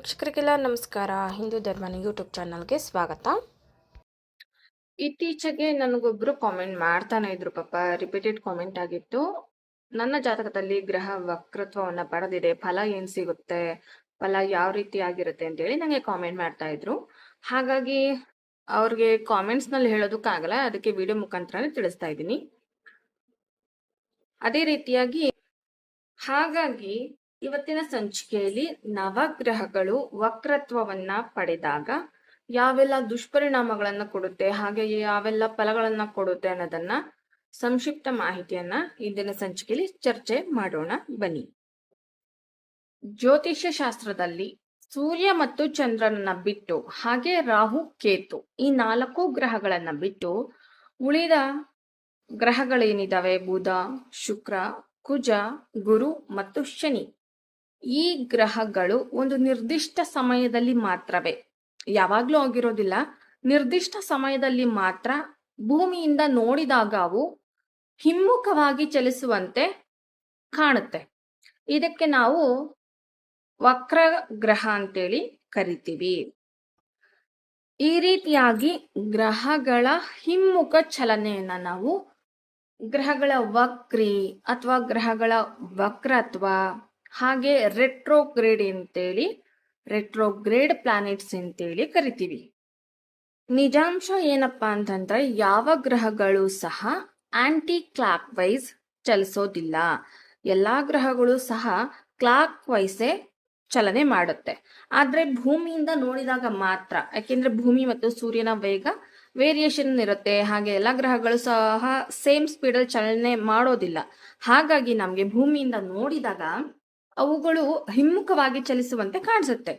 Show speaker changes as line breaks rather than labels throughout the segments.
ವೀಕ್ಷಕರಿಗೆಲ್ಲ ನಮಸ್ಕಾರ. ಹಿಂದೂ ಧರ್ಮನ ಯೂಟ್ಯೂಬ್ ಚಾನಲ್ಗೆ ಸ್ವಾಗತ. ಇತ್ತೀಚೆಗೆ ನನಗೊಬ್ರು ಕಾಮೆಂಟ್ ಮಾಡ್ತಾನೆ ಇದ್ರು, ಪಾಪ ರಿಪೀಟೆಡ್ ಕಾಮೆಂಟ್ ಆಗಿತ್ತು. ನನ್ನ ಜಾತಕದಲ್ಲಿ ಗ್ರಹ ವಕ್ರತ್ವವನ್ನ ಪಡೆದಿದೆ, ಫಲ ಏನ್ ಸಿಗುತ್ತೆ, ಫಲ ಯಾವ ರೀತಿ ಆಗಿರುತ್ತೆ ಅಂತೇಳಿ ನಂಗೆ ಕಾಮೆಂಟ್ ಮಾಡ್ತಾ ಇದ್ರು. ಹಾಗಾಗಿ ಅವ್ರಿಗೆ ಕಾಮೆಂಟ್ಸ್ ನಲ್ಲಿ ಹೇಳೋದಕ್ಕಾಗಲ್ಲ, ಅದಕ್ಕೆ ವಿಡಿಯೋ ಮುಖಾಂತರ ತಿಳಿಸ್ತಾ ಇದ್ದೀನಿ. ಅದೇ ರೀತಿಯಾಗಿ ಹಾಗಾಗಿ ಇವತ್ತಿನ ಸಂಚಿಕೆಯಲ್ಲಿ ನವಗ್ರಹಗಳು ವಕ್ರತ್ವವನ್ನ ಪಡೆದಾಗ ಯಾವೆಲ್ಲ ದುಷ್ಪರಿಣಾಮಗಳನ್ನ ಕೊಡುತ್ತೆ, ಹಾಗೆ ಯಾವೆಲ್ಲ ಫಲಗಳನ್ನ ಕೊಡುತ್ತೆ ಅನ್ನೋದನ್ನ ಸಂಕ್ಷಿಪ್ತ ಮಾಹಿತಿಯನ್ನ ಇಂದಿನ ಸಂಚಿಕೆಯಲ್ಲಿ ಚರ್ಚೆ ಮಾಡೋಣ ಬನ್ನಿ. ಜ್ಯೋತಿಷ್ಯ ಶಾಸ್ತ್ರದಲ್ಲಿ ಸೂರ್ಯ ಮತ್ತು ಚಂದ್ರನನ್ನ ಬಿಟ್ಟು, ಹಾಗೆ ರಾಹು ಕೇತು ಈ 4 ಗ್ರಹಗಳನ್ನ ಬಿಟ್ಟು ಉಳಿದ ಗ್ರಹಗಳೇನಿದಾವೆ, ಬುಧ, ಶುಕ್ರ, ಕುಜ, ಗುರು ಮತ್ತು ಶನಿ, ಈ ಗ್ರಹಗಳು ಒಂದು ನಿರ್ದಿಷ್ಟ ಸಮಯದಲ್ಲಿ ಮಾತ್ರವೇ, ಯಾವಾಗ್ಲೂ ಆಗಿರೋದಿಲ್ಲ, ನಿರ್ದಿಷ್ಟ ಸಮಯದಲ್ಲಿ ಮಾತ್ರ ಭೂಮಿಯಿಂದ ನೋಡಿದಾಗ ಅವು ಹಿಮ್ಮುಖವಾಗಿ ಚಲಿಸುವಂತೆ ಕಾಣುತ್ತೆ. ಇದಕ್ಕೆ ನಾವು ವಕ್ರ ಗ್ರಹ ಅಂತೇಳಿ ಕರಿತೀವಿ. ಈ ರೀತಿಯಾಗಿ ಗ್ರಹಗಳ ಹಿಮ್ಮುಖ ಚಲನೆಯನ್ನ ನಾವು ಗ್ರಹಗಳ ವಕ್ರಿ ಅಥವಾ ಗ್ರಹಗಳ ವಕ್ರತ್ವ, ಹಾಗೆ ರೆಟ್ರೋಗ್ರೇಡ್ ಅಂತೇಳಿ, ರೆಟ್ರೋಗ್ರೇಡ್ ಪ್ಲಾನೆಟ್ಸ್ ಅಂತೇಳಿ ಕರಿತೀವಿ. ನಿಜಾಂಶ ಏನಪ್ಪಾ ಅಂತಂದ್ರೆ, ಯಾವ ಗ್ರಹಗಳು ಸಹ ಆಂಟಿ ಕ್ಲಾಕ್ ವೈಸ್ ಚಲಿಸೋದಿಲ್ಲ. ಎಲ್ಲಾ ಗ್ರಹಗಳು ಸಹ ಕ್ಲಾಕ್ ವೈಸೇ ಚಲನೆ ಮಾಡುತ್ತೆ. ಆದ್ರೆ ಭೂಮಿಯಿಂದ ನೋಡಿದಾಗ ಮಾತ್ರ, ಯಾಕೆಂದ್ರೆ ಭೂಮಿ ಮತ್ತು ಸೂರ್ಯನ ವೇಗ ವೇರಿಯೇಷನ್ ಇರುತ್ತೆ, ಹಾಗೆ ಎಲ್ಲ ಗ್ರಹಗಳು ಸಹ ಸೇಮ್ ಸ್ಪೀಡಲ್ಲಿ ಚಲನೆ ಮಾಡೋದಿಲ್ಲ. ಹಾಗಾಗಿ ನಮ್ಗೆ ಭೂಮಿಯಿಂದ ನೋಡಿದಾಗ ಅವುಗಳು ಹಿಮ್ಮುಖವಾಗಿ ಚಲಿಸುವಂತೆ ಕಾಣಿಸುತ್ತೆ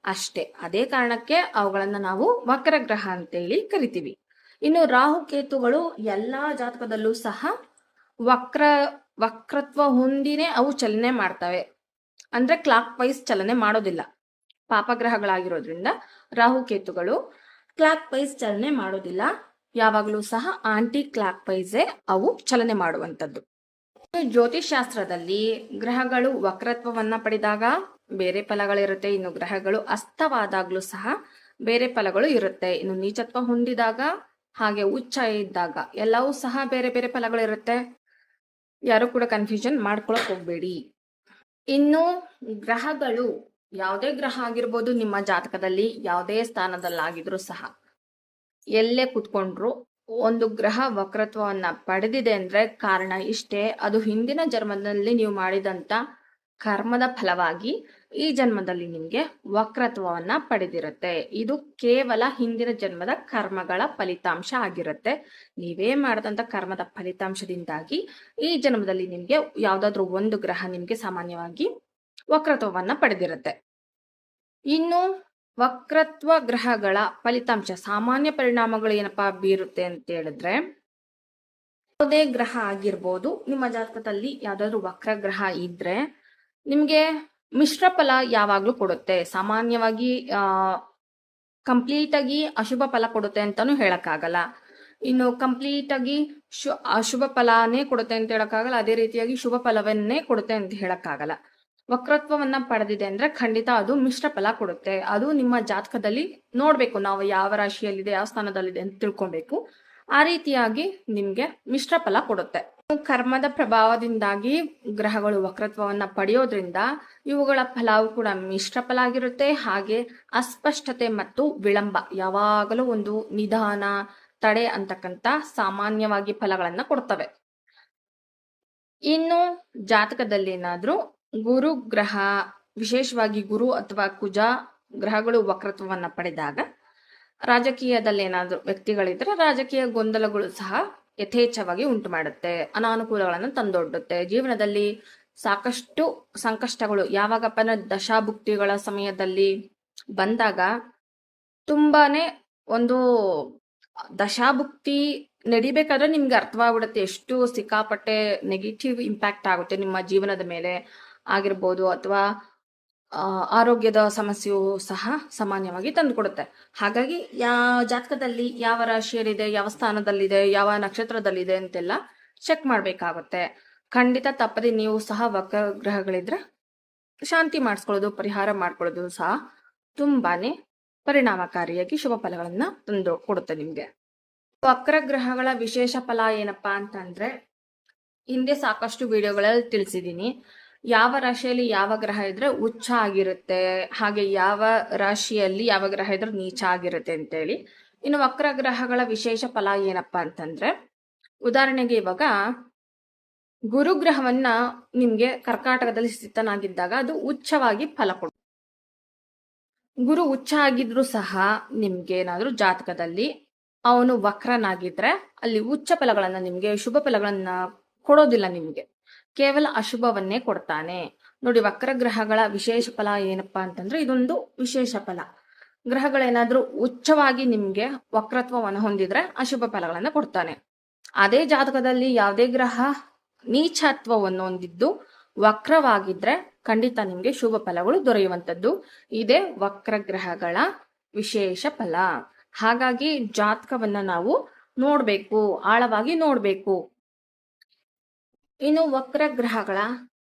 ಅಷ್ಟೇ. ಅದೇ ಕಾರಣಕ್ಕೆ ಅವುಗಳನ್ನ ನಾವು ವಕ್ರಗ್ರಹ ಅಂತೇಳಿ ಕರಿತೀವಿ. ಇನ್ನು ರಾಹು ಕೇತುಗಳು ಎಲ್ಲಾ ಜಾತಕದಲ್ಲೂ ಸಹ ವಕ್ರತ್ವ ಹೊಂದಿನೇ ಅವು ಚಲನೆ ಮಾಡ್ತವೆ, ಅಂದ್ರೆ ಕ್ಲಾಕ್ ವೈಸ್ ಚಲನೆ ಮಾಡೋದಿಲ್ಲ. ಪಾಪಗ್ರಹಗಳಾಗಿರೋದ್ರಿಂದ ರಾಹು ಕೇತುಗಳು ಕ್ಲಾಕ್ ವೈಸ್ ಚಲನೆ ಮಾಡೋದಿಲ್ಲ, ಯಾವಾಗಲೂ ಸಹ ಆಂಟಿ ಕ್ಲಾಕ್ ವೈಸೇ ಅವು ಚಲನೆ ಮಾಡುವಂಥದ್ದು. ಜ್ಯೋತಿಷ್ ಶಾಸ್ತ್ರದಲ್ಲಿ ಗ್ರಹಗಳು ವಕ್ರತ್ವವನ್ನ ಪಡೆದಾಗ ಬೇರೆ ಫಲಗಳಿರುತ್ತೆ, ಇನ್ನು ಗ್ರಹಗಳು ಅಸ್ತವಾದಾಗ್ಲೂ ಸಹ ಬೇರೆ ಫಲಗಳು ಇರುತ್ತೆ. ಇನ್ನು ನೀಚತ್ವ ಹೊಂದಿದಾಗ ಹಾಗೆ ಉಚ್ಚ ಇದ್ದಾಗ ಎಲ್ಲವೂ ಸಹ ಬೇರೆ ಬೇರೆ ಫಲಗಳಿರುತ್ತೆ. ಯಾರು ಕೂಡ ಕನ್ಫ್ಯೂಷನ್ ಮಾಡ್ಕೊಳಕ್ ಹೋಗ್ಬೇಡಿ. ಇನ್ನು ಗ್ರಹಗಳು, ಯಾವುದೇ ಗ್ರಹ ಆಗಿರ್ಬೋದು, ನಿಮ್ಮ ಜಾತಕದಲ್ಲಿ ಯಾವುದೇ ಸ್ಥಾನದಲ್ಲಾಗಿದ್ರು ಸಹ ಎಲ್ಲೇ ಕುತ್ಕೊಂಡ್ರು ಒಂದು ಗ್ರಹ ವಕ್ರತ್ವವನ್ನ ಪಡೆದಿದೆ ಅಂದ್ರೆ ಕಾರಣ ಇಷ್ಟೇ, ಅದು ಹಿಂದಿನ ಜನ್ಮದಲ್ಲಿ ನೀವು ಮಾಡಿದಂತ ಕರ್ಮದ ಫಲವಾಗಿ ಈ ಜನ್ಮದಲ್ಲಿ ನಿಮ್ಗೆ ವಕ್ರತ್ವವನ್ನ ಪಡೆದಿರುತ್ತೆ. ಇದು ಕೇವಲ ಹಿಂದಿನ ಜನ್ಮದ ಕರ್ಮಗಳ ಫಲಿತಾಂಶ ಆಗಿರುತ್ತೆ. ನೀವೇ ಮಾಡಿದಂತ ಕರ್ಮದ ಫಲಿತಾಂಶದಿಂದಾಗಿ ಈ ಜನ್ಮದಲ್ಲಿ ನಿಮ್ಗೆ ಯಾವ್ದಾದ್ರು ಒಂದು ಗ್ರಹ ನಿಮ್ಗೆ ಸಾಮಾನ್ಯವಾಗಿ ವಕ್ರತ್ವವನ್ನ ಪಡೆದಿರುತ್ತೆ. ಇನ್ನು ವಕ್ರತ್ವ ಗ್ರಹಗಳ ಫಲಿತಾಂಶ, ಸಾಮಾನ್ಯ ಪರಿಣಾಮಗಳು ಏನಪ್ಪಾ ಬೀರುತ್ತೆ ಅಂತ ಹೇಳಿದ್ರೆ, ಯಾವುದೇ ಗ್ರಹ ಆಗಿರ್ಬೋದು, ನಿಮ್ಮ ಜಾತಕದಲ್ಲಿ ಯಾವ್ದಾದ್ರು ವಕ್ರ ಗ್ರಹ ಇದ್ರೆ ನಿಮ್ಗೆ ಮಿಶ್ರ ಫಲ ಯಾವಾಗ್ಲೂ ಕೊಡುತ್ತೆ. ಸಾಮಾನ್ಯವಾಗಿ ಕಂಪ್ಲೀಟ್ ಆಗಿ ಅಶುಭ ಫಲ ಕೊಡುತ್ತೆ ಅಂತಾನು ಹೇಳಕ್ಕಾಗಲ್ಲ. ಇನ್ನು ಕಂಪ್ಲೀಟ್ ಆಗಿ ಅಶುಭ ಫಲನೇ ಕೊಡುತ್ತೆ ಅಂತ ಹೇಳಕ್ಕಾಗಲ್ಲ, ಅದೇ ರೀತಿಯಾಗಿ ಶುಭ ಫಲವನ್ನೇ ಕೊಡುತ್ತೆ ಅಂತ ಹೇಳಕ್ಕಾಗಲ್ಲ. ವಕ್ರತ್ವವನ್ನ ಪಡೆದಿದೆ ಅಂದ್ರೆ ಖಂಡಿತ ಅದು ಮಿಶ್ರ ಫಲ ಕೊಡುತ್ತೆ. ಅದು ನಿಮ್ಮ ಜಾತಕದಲ್ಲಿ ನೋಡ್ಬೇಕು, ನಾವು ಯಾವ ರಾಶಿಯಲ್ಲಿದೆ, ಯಾವ ಸ್ಥಾನದಲ್ಲಿದೆ ಅಂತ ತಿಳ್ಕೊಬೇಕು. ಆ ರೀತಿಯಾಗಿ ನಿಮ್ಗೆ ಮಿಶ್ರ ಫಲ ಕೊಡುತ್ತೆ. ಕರ್ಮದ ಪ್ರಭಾವದಿಂದಾಗಿ ಗ್ರಹಗಳು ವಕ್ರತ್ವವನ್ನ ಪಡೆಯೋದ್ರಿಂದ ಇವುಗಳ ಫಲವು ಕೂಡ ಮಿಶ್ರ ಫಲ ಆಗಿರುತ್ತೆ. ಹಾಗೆ ಅಸ್ಪಷ್ಟತೆ ಮತ್ತು ವಿಳಂಬ, ಯಾವಾಗಲೂ ಒಂದು ನಿಧಾನ, ತಡೆ ಅಂತಕ್ಕಂತ ಸಾಮಾನ್ಯವಾಗಿ ಫಲಗಳನ್ನ ಕೊಡ್ತವೆ. ಇನ್ನು ಜಾತಕದಲ್ಲಿ ಏನಾದ್ರೂ ಗುರು ಗ್ರಹ, ವಿಶೇಷವಾಗಿ ಗುರು ಅಥವಾ ಕುಜ ಗ್ರಹಗಳು ವಕ್ರತ್ವವನ್ನ ಪಡೆದಾಗ ರಾಜಕೀಯದಲ್ಲಿ ಏನಾದ್ರೂ ವ್ಯಕ್ತಿಗಳಿದ್ರೆ ರಾಜಕೀಯ ಗೊಂದಲಗಳು ಸಹ ಯಥೇಚ್ಛವಾಗಿ ಉಂಟು ಮಾಡುತ್ತೆ, ಅನಾನುಕೂಲಗಳನ್ನು ತಂದೊಡ್ಡುತ್ತೆ. ಜೀವನದಲ್ಲಿ ಸಾಕಷ್ಟು ಸಂಕಷ್ಟಗಳು ಯಾವಾಗಪ್ಪ ದಶಾಭುಕ್ತಿಗಳ ಸಮಯದಲ್ಲಿ ಬಂದಾಗ ತುಂಬಾನೇ ಒಂದು ದಶಾಭುಕ್ತಿ ನಡಿಬೇಕಾದ್ರೆ ನಿಮ್ಗೆ ಅರ್ಥವಾಗ್ಬಿಡುತ್ತೆ ಎಷ್ಟು ಸಿಕ್ಕಾಪಟ್ಟೆ ನೆಗೆಟಿವ್ ಇಂಪ್ಯಾಕ್ಟ್ ಆಗುತ್ತೆ ನಿಮ್ಮ ಜೀವನದ ಮೇಲೆ ಆಗಿರ್ಬೋದು, ಅಥವಾ ಆರೋಗ್ಯದ ಸಮಸ್ಯೆಯು ಸಹ ಸಾಮಾನ್ಯವಾಗಿ ತಂದುಕೊಡುತ್ತೆ. ಹಾಗಾಗಿ ಜಾತಕದಲ್ಲಿ ಯಾವ ರಾಶಿಯಲ್ಲಿದೆ, ಯಾವ ಸ್ಥಾನದಲ್ಲಿದೆ, ಯಾವ ನಕ್ಷತ್ರದಲ್ಲಿದೆ ಅಂತೆಲ್ಲ ಚೆಕ್ ಮಾಡ್ಬೇಕಾಗುತ್ತೆ. ಖಂಡಿತ ತಪ್ಪದೆ ನೀವು ಸಹ ವಕ್ರ ಗ್ರಹಗಳಿದ್ರೆ ಶಾಂತಿ ಮಾಡಿಸ್ಕೊಳ್ಳೋದು, ಪರಿಹಾರ ಮಾಡ್ಕೊಳ್ಳೋದು ಸಹ ತುಂಬಾನೇ ಪರಿಣಾಮಕಾರಿಯಾಗಿ ಶುಭ ಫಲಗಳನ್ನ ತಂದು ಕೊಡುತ್ತೆ ನಿಮ್ಗೆ. ವಕ್ರಗ್ರಹಗಳ ವಿಶೇಷ ಫಲ ಏನಪ್ಪಾ ಅಂತಂದ್ರೆ, ಹಿಂದೆ ಸಾಕಷ್ಟು ವಿಡಿಯೋಗಳಲ್ಲಿ ತಿಳಿಸಿದ್ದೀನಿ. ಯಾವ ರಾಶಿಯಲ್ಲಿ ಯಾವ ಗ್ರಹ ಇದ್ರೆ ಉಚ್ಚ ಆಗಿರುತ್ತೆ, ಹಾಗೆ ಯಾವ ರಾಶಿಯಲ್ಲಿ ಯಾವ ಗ್ರಹ ಇದ್ರೆ ನೀಚ ಆಗಿರುತ್ತೆ ಅಂತೇಳಿ. ಇನ್ನು ವಕ್ರಗ್ರಹಗಳ ವಿಶೇಷ ಫಲ ಏನಪ್ಪಾ ಅಂತಂದ್ರೆ, ಉದಾಹರಣೆಗೆ ಇವಾಗ ಗುರುಗ್ರಹವನ್ನ ನಿಮ್ಗೆ ಕರ್ಕಾಟಕದಲ್ಲಿ ಸ್ಥಿತನಾಗಿದ್ದಾಗ ಅದು ಉಚ್ಚವಾಗಿ ಫಲ ಕೊಡುತ್ತೆ. ಗುರು ಉಚ್ಚ ಆಗಿದ್ರು ಸಹ ನಿಮ್ಗೆ ಏನಾದ್ರೂ ಜಾತಕದಲ್ಲಿ ಅವನು ವಕ್ರನಾಗಿದ್ರೆ ಅಲ್ಲಿ ಉಚ್ಚ ಫಲಗಳನ್ನ ನಿಮ್ಗೆ ಶುಭ ಫಲಗಳನ್ನ ಕೊಡೋದಿಲ್ಲ, ನಿಮ್ಗೆ ಕೇವಲ ಅಶುಭವನ್ನೇ ಕೊಡ್ತಾನೆ. ನೋಡಿ, ವಕ್ರಗ್ರಹಗಳ ವಿಶೇಷ ಫಲ ಏನಪ್ಪಾ ಅಂತಂದ್ರೆ ಇದೊಂದು ವಿಶೇಷ ಫಲ. ಗ್ರಹಗಳೇನಾದ್ರೂ ಉಚ್ಚವಾಗಿ ನಿಮ್ಗೆ ವಕ್ರತ್ವವನ್ನು ಹೊಂದಿದ್ರೆ ಅಶುಭ ಫಲಗಳನ್ನ ಕೊಡ್ತಾನೆ. ಅದೇ ಜಾತಕದಲ್ಲಿ ಯಾವುದೇ ಗ್ರಹ ನೀಚತ್ವವನ್ನು ಹೊಂದಿದ್ದು ವಕ್ರವಾಗಿದ್ರೆ ಖಂಡಿತ ನಿಮ್ಗೆ ಶುಭ ಫಲಗಳು ದೊರೆಯುವಂಥದ್ದು. ಇದೇ ವಕ್ರಗ್ರಹಗಳ ವಿಶೇಷ ಫಲ. ಹಾಗಾಗಿ ಜಾತಕವನ್ನ ನಾವು ನೋಡ್ಬೇಕು, ಆಳವಾಗಿ ನೋಡ್ಬೇಕು. ಇನ್ನು ವಕ್ರಗ್ರಹಗಳ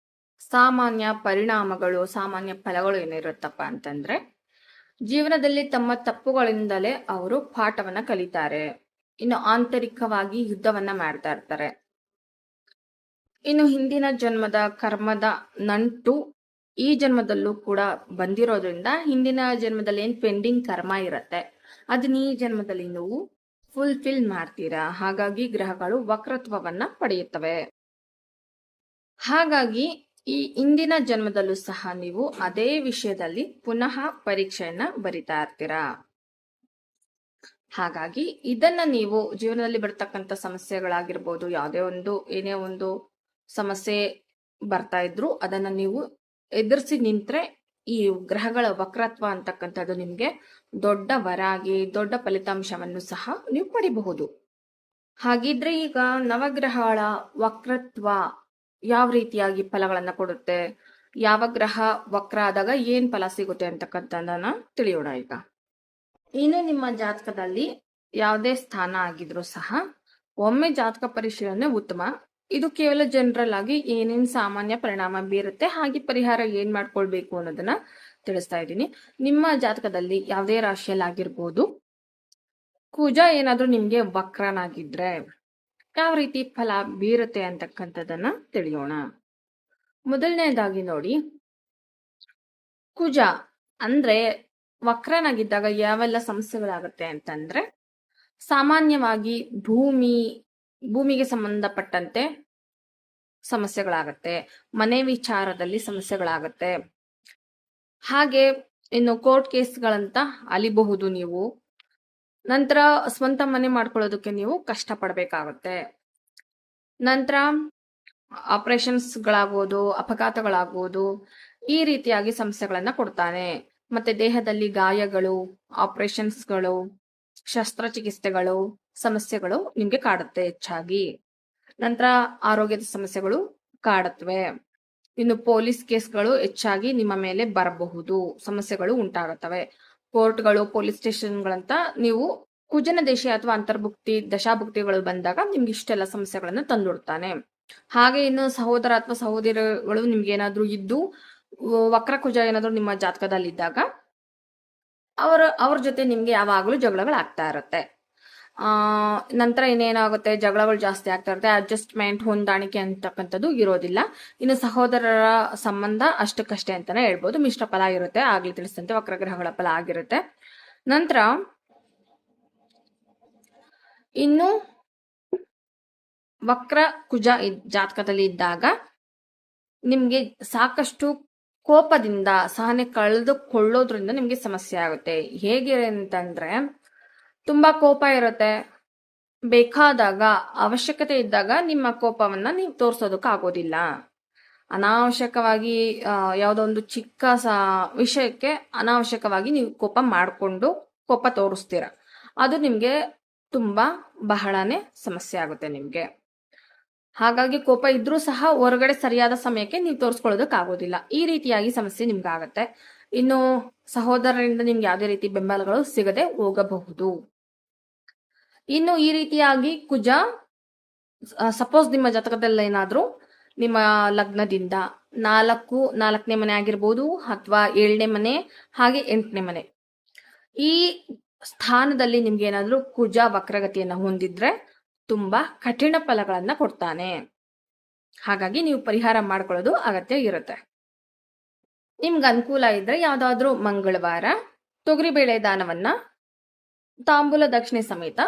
ಸಾಮಾನ್ಯ ಪರಿಣಾಮಗಳು, ಸಾಮಾನ್ಯ ಫಲಗಳು ಏನಿರುತ್ತಪ್ಪ ಅಂತಂದ್ರೆ, ಜೀವನದಲ್ಲಿ ತಮ್ಮ ತಪ್ಪುಗಳಿಂದಲೇ ಅವರು ಪಾಠವನ್ನ ಕಲಿತಾರೆ. ಇನ್ನು ಆಂತರಿಕವಾಗಿ ಯುದ್ಧವನ್ನ ಮಾಡ್ತಾ ಇರ್ತಾರೆ. ಇನ್ನು ಹಿಂದಿನ ಜನ್ಮದ ಕರ್ಮದ ನಂಟು ಈ ಜನ್ಮದಲ್ಲೂ ಕೂಡ ಬಂದಿರೋದ್ರಿಂದ ಹಿಂದಿನ ಜನ್ಮದಲ್ಲಿ ಏನ್ ಪೆಂಡಿಂಗ್ ಕರ್ಮ ಇರತ್ತೆ ಅದನ್ನ ಈ ಜನ್ಮದಲ್ಲಿ ನೀವು ಫುಲ್ಫಿಲ್ ಮಾಡ್ತೀರಾ. ಹಾಗಾಗಿ ಗ್ರಹಗಳು ವಕ್ರತ್ವವನ್ನ ಪಡೆಯುತ್ತವೆ. ಹಾಗಾಗಿ ಈ ಇಂದಿನ ಜನ್ಮದಲ್ಲೂ ಸಹ ನೀವು ಅದೇ ವಿಷಯದಲ್ಲಿ ಪುನಃ ಪರೀಕ್ಷೆಯನ್ನ ಬರಿತಾ ಇರ್ತೀರಾ. ಹಾಗಾಗಿ ಇದನ್ನ ನೀವು ಜೀವನದಲ್ಲಿ ಬರ್ತಕ್ಕಂಥ ಸಮಸ್ಯೆಗಳಾಗಿರ್ಬೋದು, ಏನೇ ಒಂದು ಸಮಸ್ಯೆ ಬರ್ತಾ ಇದ್ರು ಅದನ್ನ ನೀವು ಎದುರಿಸಿ ನಿಂತ್ರೆ ಈ ಗ್ರಹಗಳ ವಕ್ರತ್ವ ಅಂತಕ್ಕಂಥದ್ದು ನಿಮ್ಗೆ ದೊಡ್ಡ ವರ ಆಗಿ ದೊಡ್ಡ ಫಲಿತಾಂಶವನ್ನು ಸಹ ನೀವು ಪಡಿಬಹುದು. ಹಾಗಿದ್ರೆ ಈಗ ನವಗ್ರಹಗಳ ವಕ್ರತ್ವ ಯಾವ ರೀತಿಯಾಗಿ ಫಲಗಳನ್ನ ಕೊಡುತ್ತೆ, ಯಾವ ಗ್ರಹ ವಕ್ರ ಆದಾಗ ಏನ್ ಫಲ ಸಿಗುತ್ತೆ ಅಂತಕ್ಕಂಥದ್ದನ್ನ ತಿಳಿಯೋಣ ಈಗ. ಇನ್ನು ನಿಮ್ಮ ಜಾತಕದಲ್ಲಿ ಯಾವುದೇ ಸ್ಥಾನ ಆಗಿದ್ರು ಸಹ ಒಮ್ಮೆ ಜಾತಕ ಪರಿಶೀಲನೆ ಉತ್ತಮ. ಇದು ಕೇವಲ ಜನರಲ್ ಆಗಿ ಏನೇನ್ ಸಾಮಾನ್ಯ ಪರಿಣಾಮ ಬೀರುತ್ತೆ, ಹಾಗೆ ಪರಿಹಾರ ಏನ್ ಮಾಡ್ಕೊಳ್ಬೇಕು ಅನ್ನೋದನ್ನ ತಿಳಿಸ್ತಾ ಇದ್ದೀನಿ. ನಿಮ್ಮ ಜಾತಕದಲ್ಲಿ ಯಾವುದೇ ರಾಶಿಯಲ್ಲಿ ಆಗಿರ್ಬೋದು, ಕುಜ ಏನಾದ್ರೂ ನಿಮ್ಗೆ ವಕ್ರನಾಗಿದ್ರೆ ಯಾವ ರೀತಿ ಫಲ ಬೀರುತ್ತೆ ಅಂತಕ್ಕಂಥದ್ದನ್ನ ತಿಳಿಯೋಣ. ಮೊದಲನೇದಾಗಿ ನೋಡಿ, ಕುಜ ಅಂದ್ರೆ ವಕ್ರನಾಗಿದ್ದಾಗ ಯಾವೆಲ್ಲ ಸಮಸ್ಯೆಗಳಾಗುತ್ತೆ ಅಂತಂದ್ರೆ, ಸಾಮಾನ್ಯವಾಗಿ ಭೂಮಿಗೆ ಸಂಬಂಧಪಟ್ಟಂತೆ ಸಮಸ್ಯೆಗಳಾಗತ್ತೆ, ಮನೆ ವಿಚಾರದಲ್ಲಿ ಸಮಸ್ಯೆಗಳಾಗತ್ತೆ, ಹಾಗೆ ಇನ್ನು ಕೋರ್ಟ್ ಕೇಸ್ಗಳಂತ ಅಲಿಬಹುದು ನೀವು. ನಂತರ ಸ್ವಂತ ಮನೆ ಮಾಡ್ಕೊಳ್ಳೋದಕ್ಕೆ ನೀವು ಕಷ್ಟ ಪಡ್ಬೇಕಾಗತ್ತೆ. ನಂತರ ಆಪರೇಷನ್ಸ್ಗಳಾಗ್ಬೋದು, ಅಪಘಾತಗಳಾಗ್ಬೋದು, ಈ ರೀತಿಯಾಗಿ ಸಮಸ್ಯೆಗಳನ್ನ ಕೊಡ್ತಾನೆ. ಮತ್ತೆ ದೇಹದಲ್ಲಿ ಗಾಯಗಳು, ಆಪರೇಷನ್ಸ್ಗಳು, ಶಸ್ತ್ರಚಿಕಿತ್ಸೆಗಳು, ಸಮಸ್ಯೆಗಳು ನಿಮ್ಗೆ ಕಾಡುತ್ತೆ ಹೆಚ್ಚಾಗಿ. ನಂತರ ಆರೋಗ್ಯದ ಸಮಸ್ಯೆಗಳು ಕಾಡುತ್ತವೆ. ಇನ್ನು ಪೊಲೀಸ್ ಕೇಸ್ಗಳು ಹೆಚ್ಚಾಗಿ ನಿಮ್ಮ ಮೇಲೆ ಬರಬಹುದು, ಸಮಸ್ಯೆಗಳು ಉಂಟಾಗುತ್ತವೆ. ಕೋರ್ಟ್ಗಳು, ಪೊಲೀಸ್ ಸ್ಟೇಷನ್ಗಳಂತ ನೀವು ಕುಜನ ದೇಶ ಅಥವಾ ಅಂತರ್ಭುಕ್ತಿ ದಶಾಭುಕ್ತಿಗಳು ಬಂದಾಗ ನಿಮ್ಗೆ ಇಷ್ಟೆಲ್ಲ ಸಮಸ್ಯೆಗಳನ್ನ ತಂದೊಡ್ತಾನೆ. ಹಾಗೆ ಇನ್ನು ಸಹೋದರ ಅಥವಾ ಸಹೋದರಿಗಳು ನಿಮ್ಗೆ ಏನಾದ್ರೂ ಇದ್ದು ವಕ್ರ ಕುಜ ಏನಾದ್ರೂ ನಿಮ್ಮ ಜಾತಕದಲ್ಲಿ ಇದ್ದಾಗ ಅವ್ರ ಜೊತೆ ನಿಮ್ಗೆ ಯಾವಾಗ್ಲೂ ಜಗಳಗಳಾಗ್ತಾ ಇರುತ್ತೆ. ನಂತರ ಇನ್ನೇನಾಗುತ್ತೆ, ಜಗಳಗಳು ಜಾಸ್ತಿ ಆಗ್ತಾ ಇರುತ್ತೆ, ಅಡ್ಜಸ್ಟ್ಮೆಂಟ್, ಹೊಂದಾಣಿಕೆ ಅಂತಕ್ಕಂಥದ್ದು ಇರೋದಿಲ್ಲ. ಇನ್ನು ಸಹೋದರರ ಸಂಬಂಧ ಅಷ್ಟಕ್ಕಷ್ಟೇ ಅಂತಾನೆ ಹೇಳ್ಬೋದು, ಮಿಶ್ರ ಫಲ ಇರುತ್ತೆ. ಆಗ್ಲಿ ತಿಳಿಸಿದಂತೆ ವಕ್ರಗ್ರಹಗಳ ಫಲ ಆಗಿರುತ್ತೆ. ನಂತರ ಇನ್ನು ವಕ್ರ ಕುಜ ಜಾತಕದಲ್ಲಿ ಇದ್ದಾಗ ನಿಮ್ಗೆ ಸಾಕಷ್ಟು ಕೋಪದಿಂದ ಸಹನೆ ಕಳೆದುಕೊಳ್ಳೋದ್ರಿಂದ ನಿಮ್ಗೆ ಸಮಸ್ಯೆ ಆಗುತ್ತೆ. ಹೇಗೆ ಅಂತಂದ್ರೆ, ತುಂಬಾ ಕೋಪ ಇರುತ್ತೆ, ಬೇಕಾದಾಗ ಅವಶ್ಯಕತೆ ಇದ್ದಾಗ ನಿಮ್ಮ ಕೋಪವನ್ನ ನೀವು ತೋರ್ಸೋದಕ್ಕೆ ಆಗೋದಿಲ್ಲ. ಅನಾವಶ್ಯಕವಾಗಿ ಯಾವುದೋ ಒಂದು ಚಿಕ್ಕ ವಿಷಯಕ್ಕೆ ಅನಾವಶ್ಯಕವಾಗಿ ನೀವು ಕೋಪ ತೋರಿಸ್ತೀರ. ಅದು ನಿಮ್ಗೆ ತುಂಬಾ ಬಹಳನೇ ಸಮಸ್ಯೆ ಆಗುತ್ತೆ ನಿಮ್ಗೆ. ಹಾಗಾಗಿ ಕೋಪ ಇದ್ರೂ ಸಹ ಹೊರಗಡೆ ಸರಿಯಾದ ಸಮಯಕ್ಕೆ ನೀವು ತೋರಿಸ್ಕೊಳ್ಳೋದಕ್ಕೆ ಆಗೋದಿಲ್ಲ. ಈ ರೀತಿಯಾಗಿ ಸಮಸ್ಯೆ ನಿಮ್ಗೆ ಆಗತ್ತೆ. ಇನ್ನು ಸಹೋದರರಿಂದ ನಿಮ್ಗೆ ಯಾವುದೇ ರೀತಿ ಬೆಂಬಲಗಳು ಸಿಗದೆ ಹೋಗಬಹುದು. ಇನ್ನು ಈ ರೀತಿಯಾಗಿ ಕುಜ ಸಪೋಸ್ ನಿಮ್ಮ ಜಾತಕದಲ್ಲಿ ಏನಾದ್ರೂ ನಿಮ್ಮ ಲಗ್ನದಿಂದ ನಾಲ್ಕನೇ ಮನೆ ಆಗಿರ್ಬೋದು, ಅಥವಾ 7ನೇ ಮನೆ, ಹಾಗೆ 8ನೇ ಮನೆ, ಈ ಸ್ಥಾನದಲ್ಲಿ ನಿಮ್ಗೆ ಏನಾದ್ರೂ ಕುಜ ವಕ್ರಗತಿಯನ್ನ ಹೊಂದಿದ್ರೆ ತುಂಬಾ ಕಠಿಣ ಫಲಗಳನ್ನ ಕೊಡ್ತಾನೆ. ಹಾಗಾಗಿ ನೀವು ಪರಿಹಾರ ಮಾಡ್ಕೊಳ್ಳೋದು ಅಗತ್ಯ ಇರುತ್ತೆ. ನಿಮ್ಗೆ ಅನುಕೂಲ ಇದ್ರೆ ಯಾವ್ದಾದ್ರೂ ಮಂಗಳವಾರ ತೊಗರಿಬೇಳೆ ದಾನವನ್ನ ತಾಂಬೂಲ ದಕ್ಷಿಣೆ ಸಮೇತ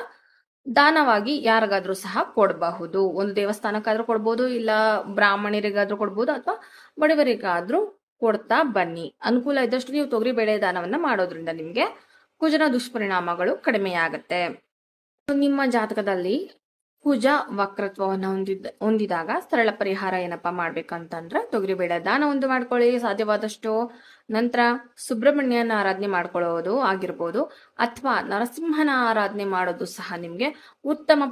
ದಾನವಾಗಿ ಯಾರಿಗಾದ್ರೂ ಸಹ ಕೊಡಬಹುದು. ಒಂದು ದೇವಸ್ಥಾನಕ್ಕಾದ್ರೂ ಕೊಡ್ಬೋದು, ಇಲ್ಲ ಬ್ರಾಹ್ಮಣರಿಗಾದ್ರೂ ಕೊಡ್ಬೋದು, ಅಥವಾ ಬಡವರಿಗಾದ್ರೂ ಕೊಡ್ತಾ ಬನ್ನಿ. ಅನುಕೂಲ ಇದ್ದಷ್ಟು ನೀವು ತೊಗರಿಬೇಳೆ ದಾನವನ್ನ ಮಾಡೋದ್ರಿಂದ ನಿಮ್ಗೆ ಕುಜನ ದುಷ್ಪರಿಣಾಮಗಳು ಕಡಿಮೆಯಾಗತ್ತೆ. ನಿಮ್ಮ ಜಾತಕದಲ್ಲಿ ಕುಜ ವಕ್ರತ್ವವನ್ನು ಹೊಂದಿದಾಗ ಸರಳ ಪರಿಹಾರ ಏನಪ್ಪಾ ಮಾಡ್ಬೇಕಂತಂದ್ರೆ ತೊಗರಿಬೇಳೆ ದಾನ ಒಂದು ಮಾಡ್ಕೊಳ್ಳಿ ಸಾಧ್ಯವಾದಷ್ಟು. ನಂತರ ಸುಬ್ರಹ್ಮಣ್ಯನ ಆರಾಧನೆ ಮಾಡ್ಕೊಳ್ಳೋದು ಆಗಿರ್ಬೋದು, ಅಥವಾ ನರಸಿಂಹನ ಆರಾಧನೆ ಮಾಡೋದು ಸಹ ನಿಮ್ಗೆ ಉತ್ತಮ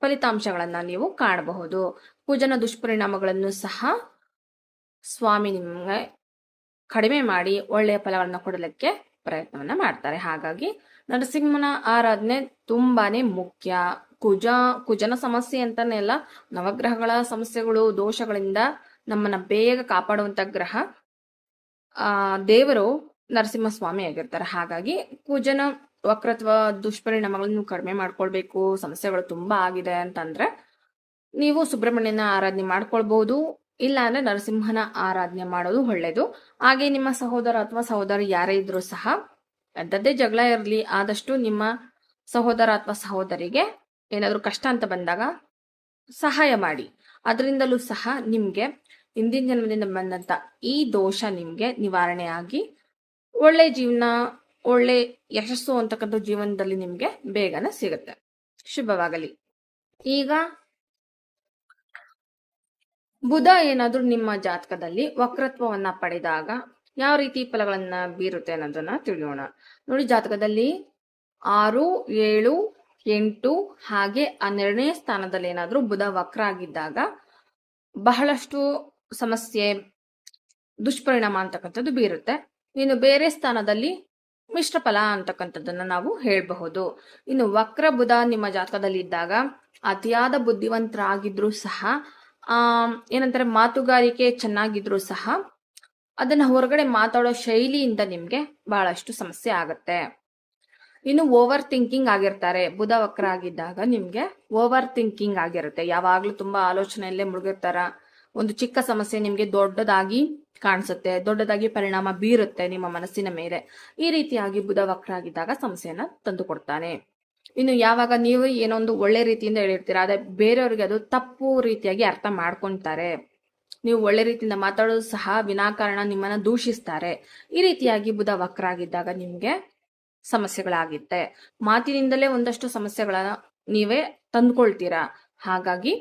ಫಲಿತಾಂಶಗಳನ್ನ ನೀವು ಕಾಣಬಹುದು. ಕುಜನ ದುಷ್ಪರಿಣಾಮಗಳನ್ನು ಸಹ ಸ್ವಾಮಿ ನಿಮ್ಗೆ ಕಡಿಮೆ ಮಾಡಿ ಒಳ್ಳೆಯ ಫಲಗಳನ್ನ ಕೊಡಲಿಕ್ಕೆ ಪ್ರಯತ್ನವನ್ನ ಮಾಡ್ತಾರೆ. ಹಾಗಾಗಿ ನರಸಿಂಹನ ಆರಾಧನೆ ತುಂಬಾನೇ ಮುಖ್ಯ. ಕುಜನ ಸಮಸ್ಯೆ ಅಂತಾನೆ ಅಲ್ಲ, ನವಗ್ರಹಗಳ ಸಮಸ್ಯೆಗಳು ದೋಷಗಳಿಂದ ನಮ್ಮನ್ನ ಬೇಗ ಕಾಪಾಡುವಂತ ಗ್ರಹ ದೇವರು ನರಸಿಂಹಸ್ವಾಮಿ ಆಗಿರ್ತಾರೆ. ಹಾಗಾಗಿ ಕುಜನ ವಕ್ರತ್ವ ದುಷ್ಪರಿಣಾಮಗಳನ್ನು ಕಡಿಮೆ ಮಾಡ್ಕೊಳ್ಬೇಕು, ಸಮಸ್ಯೆಗಳು ತುಂಬಾ ಆಗಿದೆ ಅಂತಂದ್ರೆ ನೀವು ಸುಬ್ರಹ್ಮಣ್ಯನ ಆರಾಧನೆ ಮಾಡ್ಕೊಳ್ಬಹುದು. ಇಲ್ಲ ಅಂದ್ರೆ ನರಸಿಂಹನ ಆರಾಧನೆ ಮಾಡೋದು ಒಳ್ಳೇದು. ಹಾಗೆ ನಿಮ್ಮ ಸಹೋದರ ಅಥವಾ ಸಹೋದರಿ ಯಾರೇ ಇದ್ರೂ ಸಹ ಎಂಥದ್ದೇ ಜಗಳ ಇರಲಿ, ಆದಷ್ಟು ನಿಮ್ಮ ಸಹೋದರ ಅಥವಾ ಸಹೋದರಿಗೆ ಏನಾದ್ರೂ ಕಷ್ಟ ಅಂತ ಬಂದಾಗ ಸಹಾಯ ಮಾಡಿ. ಅದರಿಂದಲೂ ಸಹ ನಿಮ್ಗೆ ಹಿಂದಿನ ಜನ್ಮದಿಂದ ಬಂದಂತ ಈ ದೋಷ ನಿಮ್ಗೆ ನಿವಾರಣೆ ಆಗಿ ಒಳ್ಳೆ ಜೀವನ, ಒಳ್ಳೆ ಯಶಸ್ಸು ಅಂತಕ್ಕಂಥ ಜೀವನದಲ್ಲಿ ನಿಮ್ಗೆ ಬೇಗನೆ ಸಿಗುತ್ತೆ. ಶುಭವಾಗಲಿ. ಈಗ ಬುಧ ಏನಾದ್ರೂ ನಿಮ್ಮ ಜಾತಕದಲ್ಲಿ ವಕ್ರತ್ವವನ್ನ ಪಡೆದಾಗ ಯಾವ ರೀತಿ ಫಲಗಳನ್ನ ಬೀರುತ್ತೆ ಅನ್ನೋದನ್ನ ತಿಳಿಯೋಣ. ನೋಡಿ, ಜಾತಕದಲ್ಲಿ 6, 7, 8 ಹಾಗೆ 12ನೇ ಸ್ಥಾನದಲ್ಲಿ ಏನಾದ್ರೂ ಬುಧ ವಕ್ರ ಆಗಿದ್ದಾಗ ಬಹಳಷ್ಟು ಸಮಸ್ಯೆ, ದುಷ್ಪರಿಣಾಮ ಅಂತಕ್ಕಂಥದ್ದು ಬೀರುತ್ತೆ. ಇನ್ನು ಬೇರೆ ಸ್ಥಾನದಲ್ಲಿ ಮಿಶ್ರ ಫಲ ಅಂತಕ್ಕಂಥದ್ದನ್ನ ನಾವು ಹೇಳಬಹುದು. ಇನ್ನು ವಕ್ರ ಬುಧ ನಿಮ್ಮ ಜಾತಕದಲ್ಲಿ ಇದ್ದಾಗ ಅತಿಯಾದ ಬುದ್ಧಿವಂತರಾಗಿದ್ರು ಸಹ, ಏನಂತಾರೆ, ಮಾತುಗಾರಿಕೆ ಚೆನ್ನಾಗಿದ್ರು ಸಹ ಅದನ್ನ ಹೊರಗಡೆ ಮಾತಾಡೋ ಶೈಲಿಯಿಂದ ನಿಮ್ಗೆ ಬಹಳಷ್ಟು ಸಮಸ್ಯೆ ಆಗತ್ತೆ. ಇನ್ನು ಓವರ್ ಥಿಂಕಿಂಗ್ ಆಗಿರ್ತಾರೆ. ಬುಧ ವಕ್ರ ಆಗಿದ್ದಾಗ ನಿಮ್ಗೆ ಓವರ್ ಥಿಂಕಿಂಗ್ ಆಗಿರುತ್ತೆ. ಯಾವಾಗ್ಲೂ ತುಂಬಾ ಆಲೋಚನೆಯಲ್ಲೇ ಮುಳುಗಿರ್ತಾರ. ಒಂದು ಚಿಕ್ಕ ಸಮಸ್ಯೆ ನಿಮ್ಗೆ ದೊಡ್ಡದಾಗಿ ಕಾಣಿಸುತ್ತೆ, ದೊಡ್ಡದಾಗಿ ಪರಿಣಾಮ ಬೀರುತ್ತೆ ನಿಮ್ಮ ಮನಸ್ಸಿನ ಮೇಲೆ. ಈ ರೀತಿಯಾಗಿ ಬುಧ ವಕ್ರ ಆಗಿದ್ದಾಗ ಸಮಸ್ಯೆಯನ್ನ ತಂದು ಕೊಡ್ತಾನೆ. ಇನ್ನು ಯಾವಾಗ ನೀವು ಏನೊಂದು ಒಳ್ಳೆ ರೀತಿಯಿಂದ ಹೇಳಿರ್ತೀರಾ, ಅದೇ ಬೇರೆಯವ್ರಿಗೆ ಅದು ತಪ್ಪು ರೀತಿಯಾಗಿ ಅರ್ಥ ಮಾಡ್ಕೊಂತಾರೆ. ನೀವು ಒಳ್ಳೆ ರೀತಿಯಿಂದ ಮಾತಾಡೋದು ಸಹ ವಿನಾಕಾರಣ ನಿಮ್ಮನ್ನ ದೂಷಿಸ್ತಾರೆ. ಈ ರೀತಿಯಾಗಿ ಬುಧ ವಕ್ರ ಆಗಿದ್ದಾಗ ನಿಮ್ಗೆ ಸಮಸ್ಯೆಗಳಾಗುತ್ತೆ. ಮಾತಿನಿಂದಲೇ ಒಂದಷ್ಟು ಸಮಸ್ಯೆಗಳನ್ನ ನೀವೇ ತಂದ್ಕೊಳ್ತೀರಾ. ಹಾಗಾಗಿ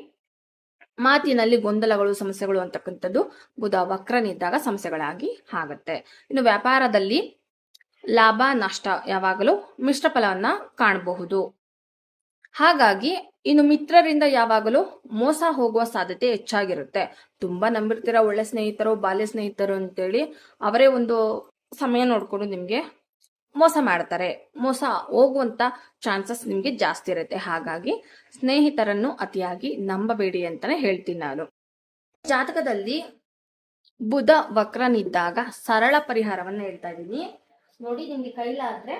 ಮಾತಿನಲ್ಲಿ ಗೊಂದಲಗಳು, ಸಮಸ್ಯೆಗಳು ಅಂತಕ್ಕಂಥದ್ದು ಬುಧ ವಕ್ರನಿದ್ದಾಗ ಸಮಸ್ಯೆಗಳಾಗಿ ಆಗತ್ತೆ. ಇನ್ನು ವ್ಯಾಪಾರದಲ್ಲಿ ಲಾಭ ನಷ್ಟ ಯಾವಾಗಲೂ ಮಿಶ್ರ ಫಲವನ್ನ ಕಾಣಬಹುದು. ಹಾಗಾಗಿ ಇನ್ನು ಮಿತ್ರರಿಂದ ಯಾವಾಗಲೂ ಮೋಸ ಹೋಗುವ ಸಾಧ್ಯತೆ ಹೆಚ್ಚಾಗಿರುತ್ತೆ. ತುಂಬಾ ನಂಬಿರ್ತೀರ, ಒಳ್ಳೆ ಸ್ನೇಹಿತರು, ಬಾಲ್ಯ ಸ್ನೇಹಿತರು ಅಂತೇಳಿ ಅವರೇ ಒಂದು ಸಮಯ ನೋಡ್ಕೊಂಡು ನಿಮ್ಗೆ ಮೋಸ ಮಾಡ್ತಾರೆ. ಮೋಸ ಹೋಗುವಂತ ಚಾನ್ಸಸ್ ನಿಮ್ಗೆ ಜಾಸ್ತಿ ಇರುತ್ತೆ. ಹಾಗಾಗಿ ಸ್ನೇಹಿತರನ್ನು ಅತಿಯಾಗಿ ನಂಬಬೇಡಿ ಅಂತಾನೆ ಹೇಳ್ತೀನಿ ನಾನು. ಜಾತಕದಲ್ಲಿ ಬುಧ ವಕ್ರನಿದ್ದಾಗ ಸರಳ ಪರಿಹಾರವನ್ನ ಹೇಳ್ತಾ ಇದ್ದೀನಿ ನೋಡಿ. ನಿಮ್ಗೆ ಕೈಲಾದ್ರೆ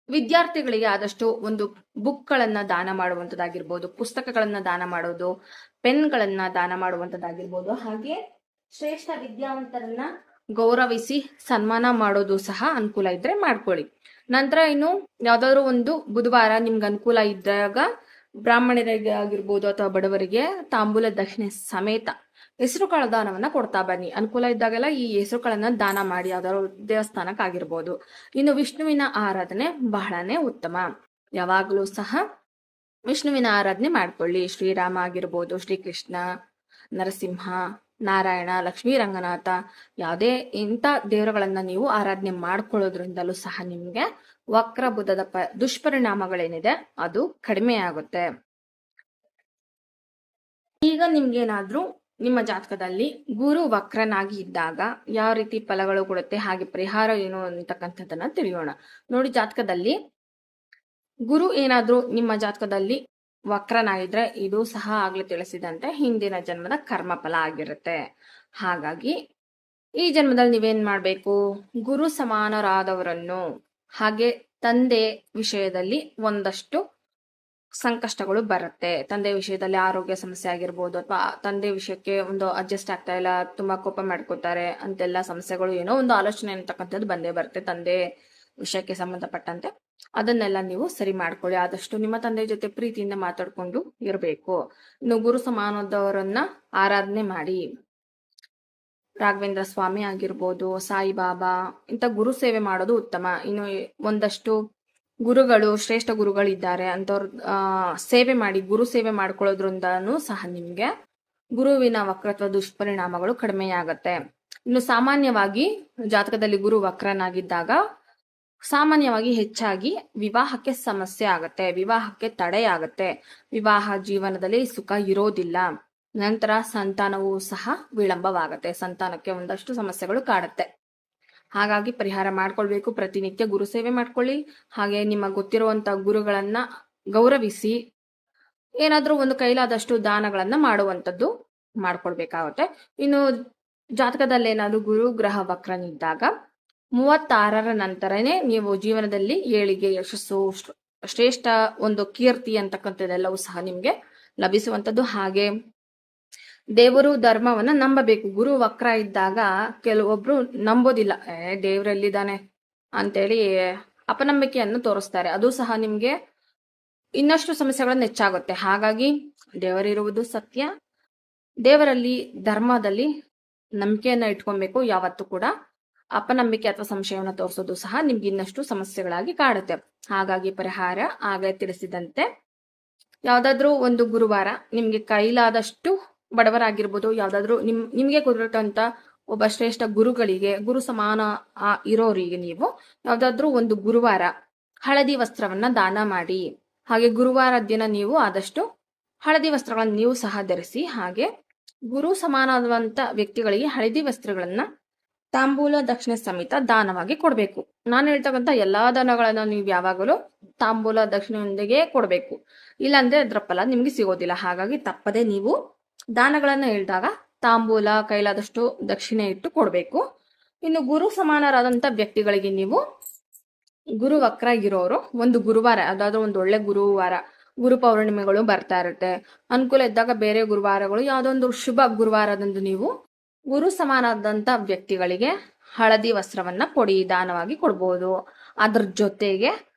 ವಿದ್ಯಾರ್ಥಿಗಳಿಗೆ ಆದಷ್ಟು ಒಂದು ಬುಕ್ಗಳನ್ನ ದಾನ ಮಾಡುವಂತದ್ದಾಗಿರ್ಬೋದು, ಪುಸ್ತಕಗಳನ್ನ ದಾನ ಮಾಡೋದು, ಪೆನ್ಗಳನ್ನ ದಾನ ಮಾಡುವಂತದ್ದಾಗಿರ್ಬೋದು, ಹಾಗೆ ಶ್ರೇಷ್ಠ ವಿದ್ಯಾವಂತರನ್ನ ಗೌರವಿಸಿ ಸನ್ಮಾನ ಮಾಡೋದು ಸಹ ಅನುಕೂಲ ಇದ್ರೆ ಮಾಡ್ಕೊಳ್ಳಿ. ನಂತರ ಇನ್ನು ಯಾವ್ದಾದ್ರು ಒಂದು ಬುಧವಾರ ನಿಮ್ಗೆ ಅನುಕೂಲ ಇದ್ದಾಗ ಬ್ರಾಹ್ಮಣರಿಗೆ ಆಗಿರ್ಬೋದು ಅಥವಾ ಬಡವರಿಗೆ ತಾಂಬೂಲ ದಕ್ಷಿಣೆ ಸಮೇತ ಹೆಸರುಕಾಳು ದಾನವನ್ನ ಕೊಡ್ತಾ ಬನ್ನಿ. ಅನುಕೂಲ ಇದ್ದಾಗೆಲ್ಲ ಈ ಹೆಸರುಗಳನ್ನ ದಾನ ಮಾಡಿ, ಯಾವ್ದಾದ್ರು ದೇವಸ್ಥಾನಕ್ಕಾಗಿರ್ಬೋದು. ಇನ್ನು ವಿಷ್ಣುವಿನ ಆರಾಧನೆ ಬಹಳನೇ ಉತ್ತಮ. ಯಾವಾಗ್ಲೂ ಸಹ ವಿಷ್ಣುವಿನ ಆರಾಧನೆ ಮಾಡ್ಕೊಳ್ಳಿ. ಶ್ರೀರಾಮ ಆಗಿರ್ಬೋದು, ಶ್ರೀಕೃಷ್ಣ, ನರಸಿಂಹ, ನಾರಾಯಣ, ಲಕ್ಷ್ಮೀ ರಂಗನಾಥ, ಯಾವುದೇ ಇಂಥ ದೇವರುಗಳನ್ನ ನೀವು ಆರಾಧನೆ ಮಾಡ್ಕೊಳ್ಳೋದ್ರಿಂದಲೂ ಸಹ ನಿಮ್ಗೆ ವಕ್ರ ಬುಧದ ದುಷ್ಪರಿಣಾಮಗಳೇನಿದೆ ಅದು ಕಡಿಮೆ ಆಗುತ್ತೆ. ಈಗ ನಿಮ್ಗೇನಾದ್ರೂ ನಿಮ್ಮ ಜಾತಕದಲ್ಲಿ ಗುರು ವಕ್ರನಾಗಿ ಇದ್ದಾಗ ಯಾವ ರೀತಿ ಫಲಗಳು ಕೊಡುತ್ತೆ, ಹಾಗೆ ಪರಿಹಾರ ಏನು ಅಂತಕ್ಕಂಥದ್ದನ್ನ ತಿಳಿಯೋಣ ನೋಡಿ. ಜಾತಕದಲ್ಲಿ ಗುರು ಏನಾದ್ರೂ ನಿಮ್ಮ ಜಾತಕದಲ್ಲಿ ವಕ್ರನಾಗಿದ್ರೆ ಇದು ಸಹ ಆಗ್ಲೇ ತಿಳಿಸಿದಂತೆ ಹಿಂದಿನ ಜನ್ಮದ ಕರ್ಮಫಲ ಆಗಿರುತ್ತೆ. ಹಾಗಾಗಿ ಈ ಜನ್ಮದಲ್ಲಿ ನೀವೇನ್ ಮಾಡ್ಬೇಕು, ಗುರು ಸಮಾನರಾದವರನ್ನು ಹಾಗೆ ತಂದೆ ವಿಷಯದಲ್ಲಿ ಒಂದಷ್ಟು ಸಂಕಷ್ಟಗಳು ಬರುತ್ತೆ. ತಂದೆ ವಿಷಯದಲ್ಲಿ ಆರೋಗ್ಯ ಸಮಸ್ಯೆ ಆಗಿರ್ಬೋದು, ಅಥವಾ ತಂದೆ ವಿಷಯಕ್ಕೆ ಒಂದು ಅಡ್ಜಸ್ಟ್ ಆಗ್ತಾ ಇಲ್ಲ, ತುಂಬಾ ಕೋಪ ಮಾಡ್ಕೋತಾರೆ ಅಂತೆಲ್ಲ ಸಮಸ್ಯೆಗಳು, ಏನೋ ಒಂದು ಆಲೋಚನೆ ಅಂತಕ್ಕಂಥದ್ದು ಬಂದೇ ಬರುತ್ತೆ ತಂದೆ ವಿಷಯಕ್ಕೆ ಸಂಬಂಧಪಟ್ಟಂತೆ. ಅದನ್ನೆಲ್ಲ ನೀವು ಸರಿ ಮಾಡ್ಕೊಳ್ಳಿ. ಆದಷ್ಟು ನಿಮ್ಮ ತಂದೆ ಜೊತೆ ಪ್ರೀತಿಯಿಂದ ಮಾತಾಡ್ಕೊಂಡು ಇರಬೇಕು. ಇನ್ನು ಗುರು ಸಮಾನದವರನ್ನ ಆರಾಧನೆ ಮಾಡಿ. ರಾಘವೇಂದ್ರ ಸ್ವಾಮಿ ಆಗಿರ್ಬೋದು, ಸಾಯಿಬಾಬಾ, ಇಂಥ ಗುರು ಸೇವೆ ಮಾಡೋದು ಉತ್ತಮ. ಇನ್ನು ಒಂದಷ್ಟು ಗುರುಗಳು, ಶ್ರೇಷ್ಠ ಗುರುಗಳಿದ್ದಾರೆ ಅಂತವ್ರ ಸೇವೆ ಮಾಡಿ, ಗುರು ಸೇವೆ ಮಾಡ್ಕೊಳ್ಳೋದ್ರಿಂದನೂ ಸಹ ನಿಮ್ಗೆ ಗುರುವಿನ ವಕ್ರತ್ವ ದುಷ್ಪರಿಣಾಮಗಳು ಕಡಿಮೆಯಾಗತ್ತೆ. ಇನ್ನು ಸಾಮಾನ್ಯವಾಗಿ ಜಾತಕದಲ್ಲಿ ಗುರು ವಕ್ರನಾಗಿದ್ದಾಗ ಸಾಮಾನ್ಯವಾಗಿ ಹೆಚ್ಚಾಗಿ ವಿವಾಹಕ್ಕೆ ಸಮಸ್ಯೆ ಆಗತ್ತೆ, ವಿವಾಹಕ್ಕೆ ತಡೆಯಾಗತ್ತೆ, ವಿವಾಹ ಜೀವನದಲ್ಲಿ ಸುಖ ಇರೋದಿಲ್ಲ. ನಂತರ ಸಂತಾನವೂ ಸಹ ವಿಳಂಬವಾಗತ್ತೆ, ಸಂತಾನಕ್ಕೆ ಒಂದಷ್ಟು ಸಮಸ್ಯೆಗಳು ಕಾಡುತ್ತೆ. ಹಾಗಾಗಿ ಪರಿಹಾರ ಮಾಡ್ಕೊಳ್ಬೇಕು. ಪ್ರತಿನಿತ್ಯ ಗುರು ಸೇವೆ ಮಾಡ್ಕೊಳ್ಳಿ. ಹಾಗೆ ನಿಮ್ಮ ಗೊತ್ತಿರುವಂತ ಗುರುಗಳನ್ನ ಗೌರವಿಸಿ, ಏನಾದ್ರೂ ಒಂದು ಕೈಲಾದಷ್ಟು ದಾನಗಳನ್ನ ಮಾಡುವಂಥದ್ದು ಮಾಡ್ಕೊಳ್ಬೇಕಾಗುತ್ತೆ. ಇನ್ನು ಜಾತಕದಲ್ಲಿ ಏನಾದ್ರು ಗುರು ಗ್ರಹ ವಕ್ರನಿದ್ದಾಗ 36ರ ನಂತರನೇ ನೀವು ಜೀವನದಲ್ಲಿ ಏಳಿಗೆ, ಯಶಸ್ಸು, ಶ್ರೇಷ್ಠ ಒಂದು ಕೀರ್ತಿ ಅಂತಕ್ಕಂಥದ್ದೆಲ್ಲವೂ ಸಹ ನಿಮ್ಗೆ ಲಭಿಸುವಂಥದ್ದು. ಹಾಗೆ ದೇವರು ಧರ್ಮವನ್ನ ನಂಬಬೇಕು. ಗುರು ವಕ್ರ ಇದ್ದಾಗ ಕೆಲವೊಬ್ರು ನಂಬೋದಿಲ್ಲ, ದೇವ್ರೆಲ್ಲಿದ್ದಾನೆ ಅಂತೇಳಿ ಅಪನಂಬಿಕೆಯನ್ನು ತೋರಿಸ್ತಾರೆ. ಅದು ಸಹ ನಿಮ್ಗೆ ಇನ್ನಷ್ಟು ಸಮಸ್ಯೆಗಳನ್ನ ಹೆಚ್ಚಾಗುತ್ತೆ. ಹಾಗಾಗಿ ದೇವರಿರುವುದು ಸತ್ಯ, ದೇವರಲ್ಲಿ ಧರ್ಮದಲ್ಲಿ ನಂಬಿಕೆಯನ್ನ ಇಟ್ಕೊಬೇಕು. ಯಾವತ್ತೂ ಕೂಡ ಅಪನಂಬಿಕೆ ಅಥವಾ ಸಂಶಯವನ್ನ ತೋರಿಸೋದು ಸಹ ನಿಮ್ಗೆ ಇನ್ನಷ್ಟು ಸಮಸ್ಯೆಗಳಾಗಿ ಕಾಡುತ್ತೆ. ಹಾಗಾಗಿ ಪರಿಹಾರ ಆಗಲೇ ತಿಳಿಸಿದಂತೆ ಯಾವ್ದಾದ್ರು ಒಂದು ಗುರುವಾರ ನಿಮ್ಗೆ ಕೈಲಾದಷ್ಟು, ಬಡವರಾಗಿರ್ಬೋದು, ಯಾವ್ದಾದ್ರು ನಿಮ್ಗೆ ಕುದುರಟಂತ ಒಬ್ಬ ಶ್ರೇಷ್ಠ ಗುರುಗಳಿಗೆ, ಗುರು ಸಮಾನ ಇರೋರಿಗೆ ನೀವು ಯಾವ್ದಾದ್ರು ಒಂದು ಗುರುವಾರ ಹಳದಿ ವಸ್ತ್ರವನ್ನ ದಾನ ಮಾಡಿ. ಹಾಗೆ ಗುರುವಾರ ದಿನ ನೀವು ಆದಷ್ಟು ಹಳದಿ ವಸ್ತ್ರಗಳನ್ನ ನೀವು ಸಹ ಧರಿಸಿ. ಹಾಗೆ ಗುರು ಸಮಾನವಾದಂತ ವ್ಯಕ್ತಿಗಳಿಗೆ ಹಳದಿ ವಸ್ತ್ರಗಳನ್ನ ತಾಂಬೂಲ ದಕ್ಷಿಣೆ ಸಮೇತ ದಾನವಾಗಿ ಕೊಡ್ಬೇಕು. ನಾನು ಹೇಳ್ತಕ್ಕಂಥ ಎಲ್ಲಾ ದಾನಗಳನ್ನ ನೀವು ಯಾವಾಗಲೂ ತಾಂಬೂಲ ದಕ್ಷಿಣೆಯೊಂದಿಗೆ ಕೊಡ್ಬೇಕು, ಇಲ್ಲಾಂದ್ರೆ ಅದ್ರ ಫಲ ನಿಮ್ಗೆ ಸಿಗೋದಿಲ್ಲ. ಹಾಗಾಗಿ ತಪ್ಪದೆ ನೀವು ದಾನಗಳನ್ನ ಹೇಳಿದಾಗ ತಾಂಬೂಲ, ಕೈಲಾದಷ್ಟು ದಕ್ಷಿಣೆ ಇಟ್ಟು ಕೊಡ್ಬೇಕು. ಇನ್ನು ಗುರು ಸಮಾನರಾದಂತ ವ್ಯಕ್ತಿಗಳಿಗೆ ನೀವು, ಗುರು ವಕ್ರ ಇರೋರು ಒಂದು ಗುರುವಾರ, ಅದಾದ್ರೂ ಒಂದು ಒಳ್ಳೆ ಗುರುವಾರ, ಗುರು ಪೌರ್ಣಿಮೆಗಳು ಬರ್ತಾ ಇರುತ್ತೆ, ಅನುಕೂಲ ಇದ್ದಾಗ ಬೇರೆ ಗುರುವಾರಗಳು, ಯಾವ್ದೊಂದು ಶುಭ ಗುರುವಾರದಂದು ನೀವು ಗುರು ಸಮಾನವಾದಂತ ವ್ಯಕ್ತಿಗಳಿಗೆ ಹಳದಿ ವಸ್ತ್ರವನ್ನ ಕೊಡಿ, ದಾನವಾಗಿ ಕೊಡ್ಬೋದು. ಅದ್ರ ಜೊತೆಗೆ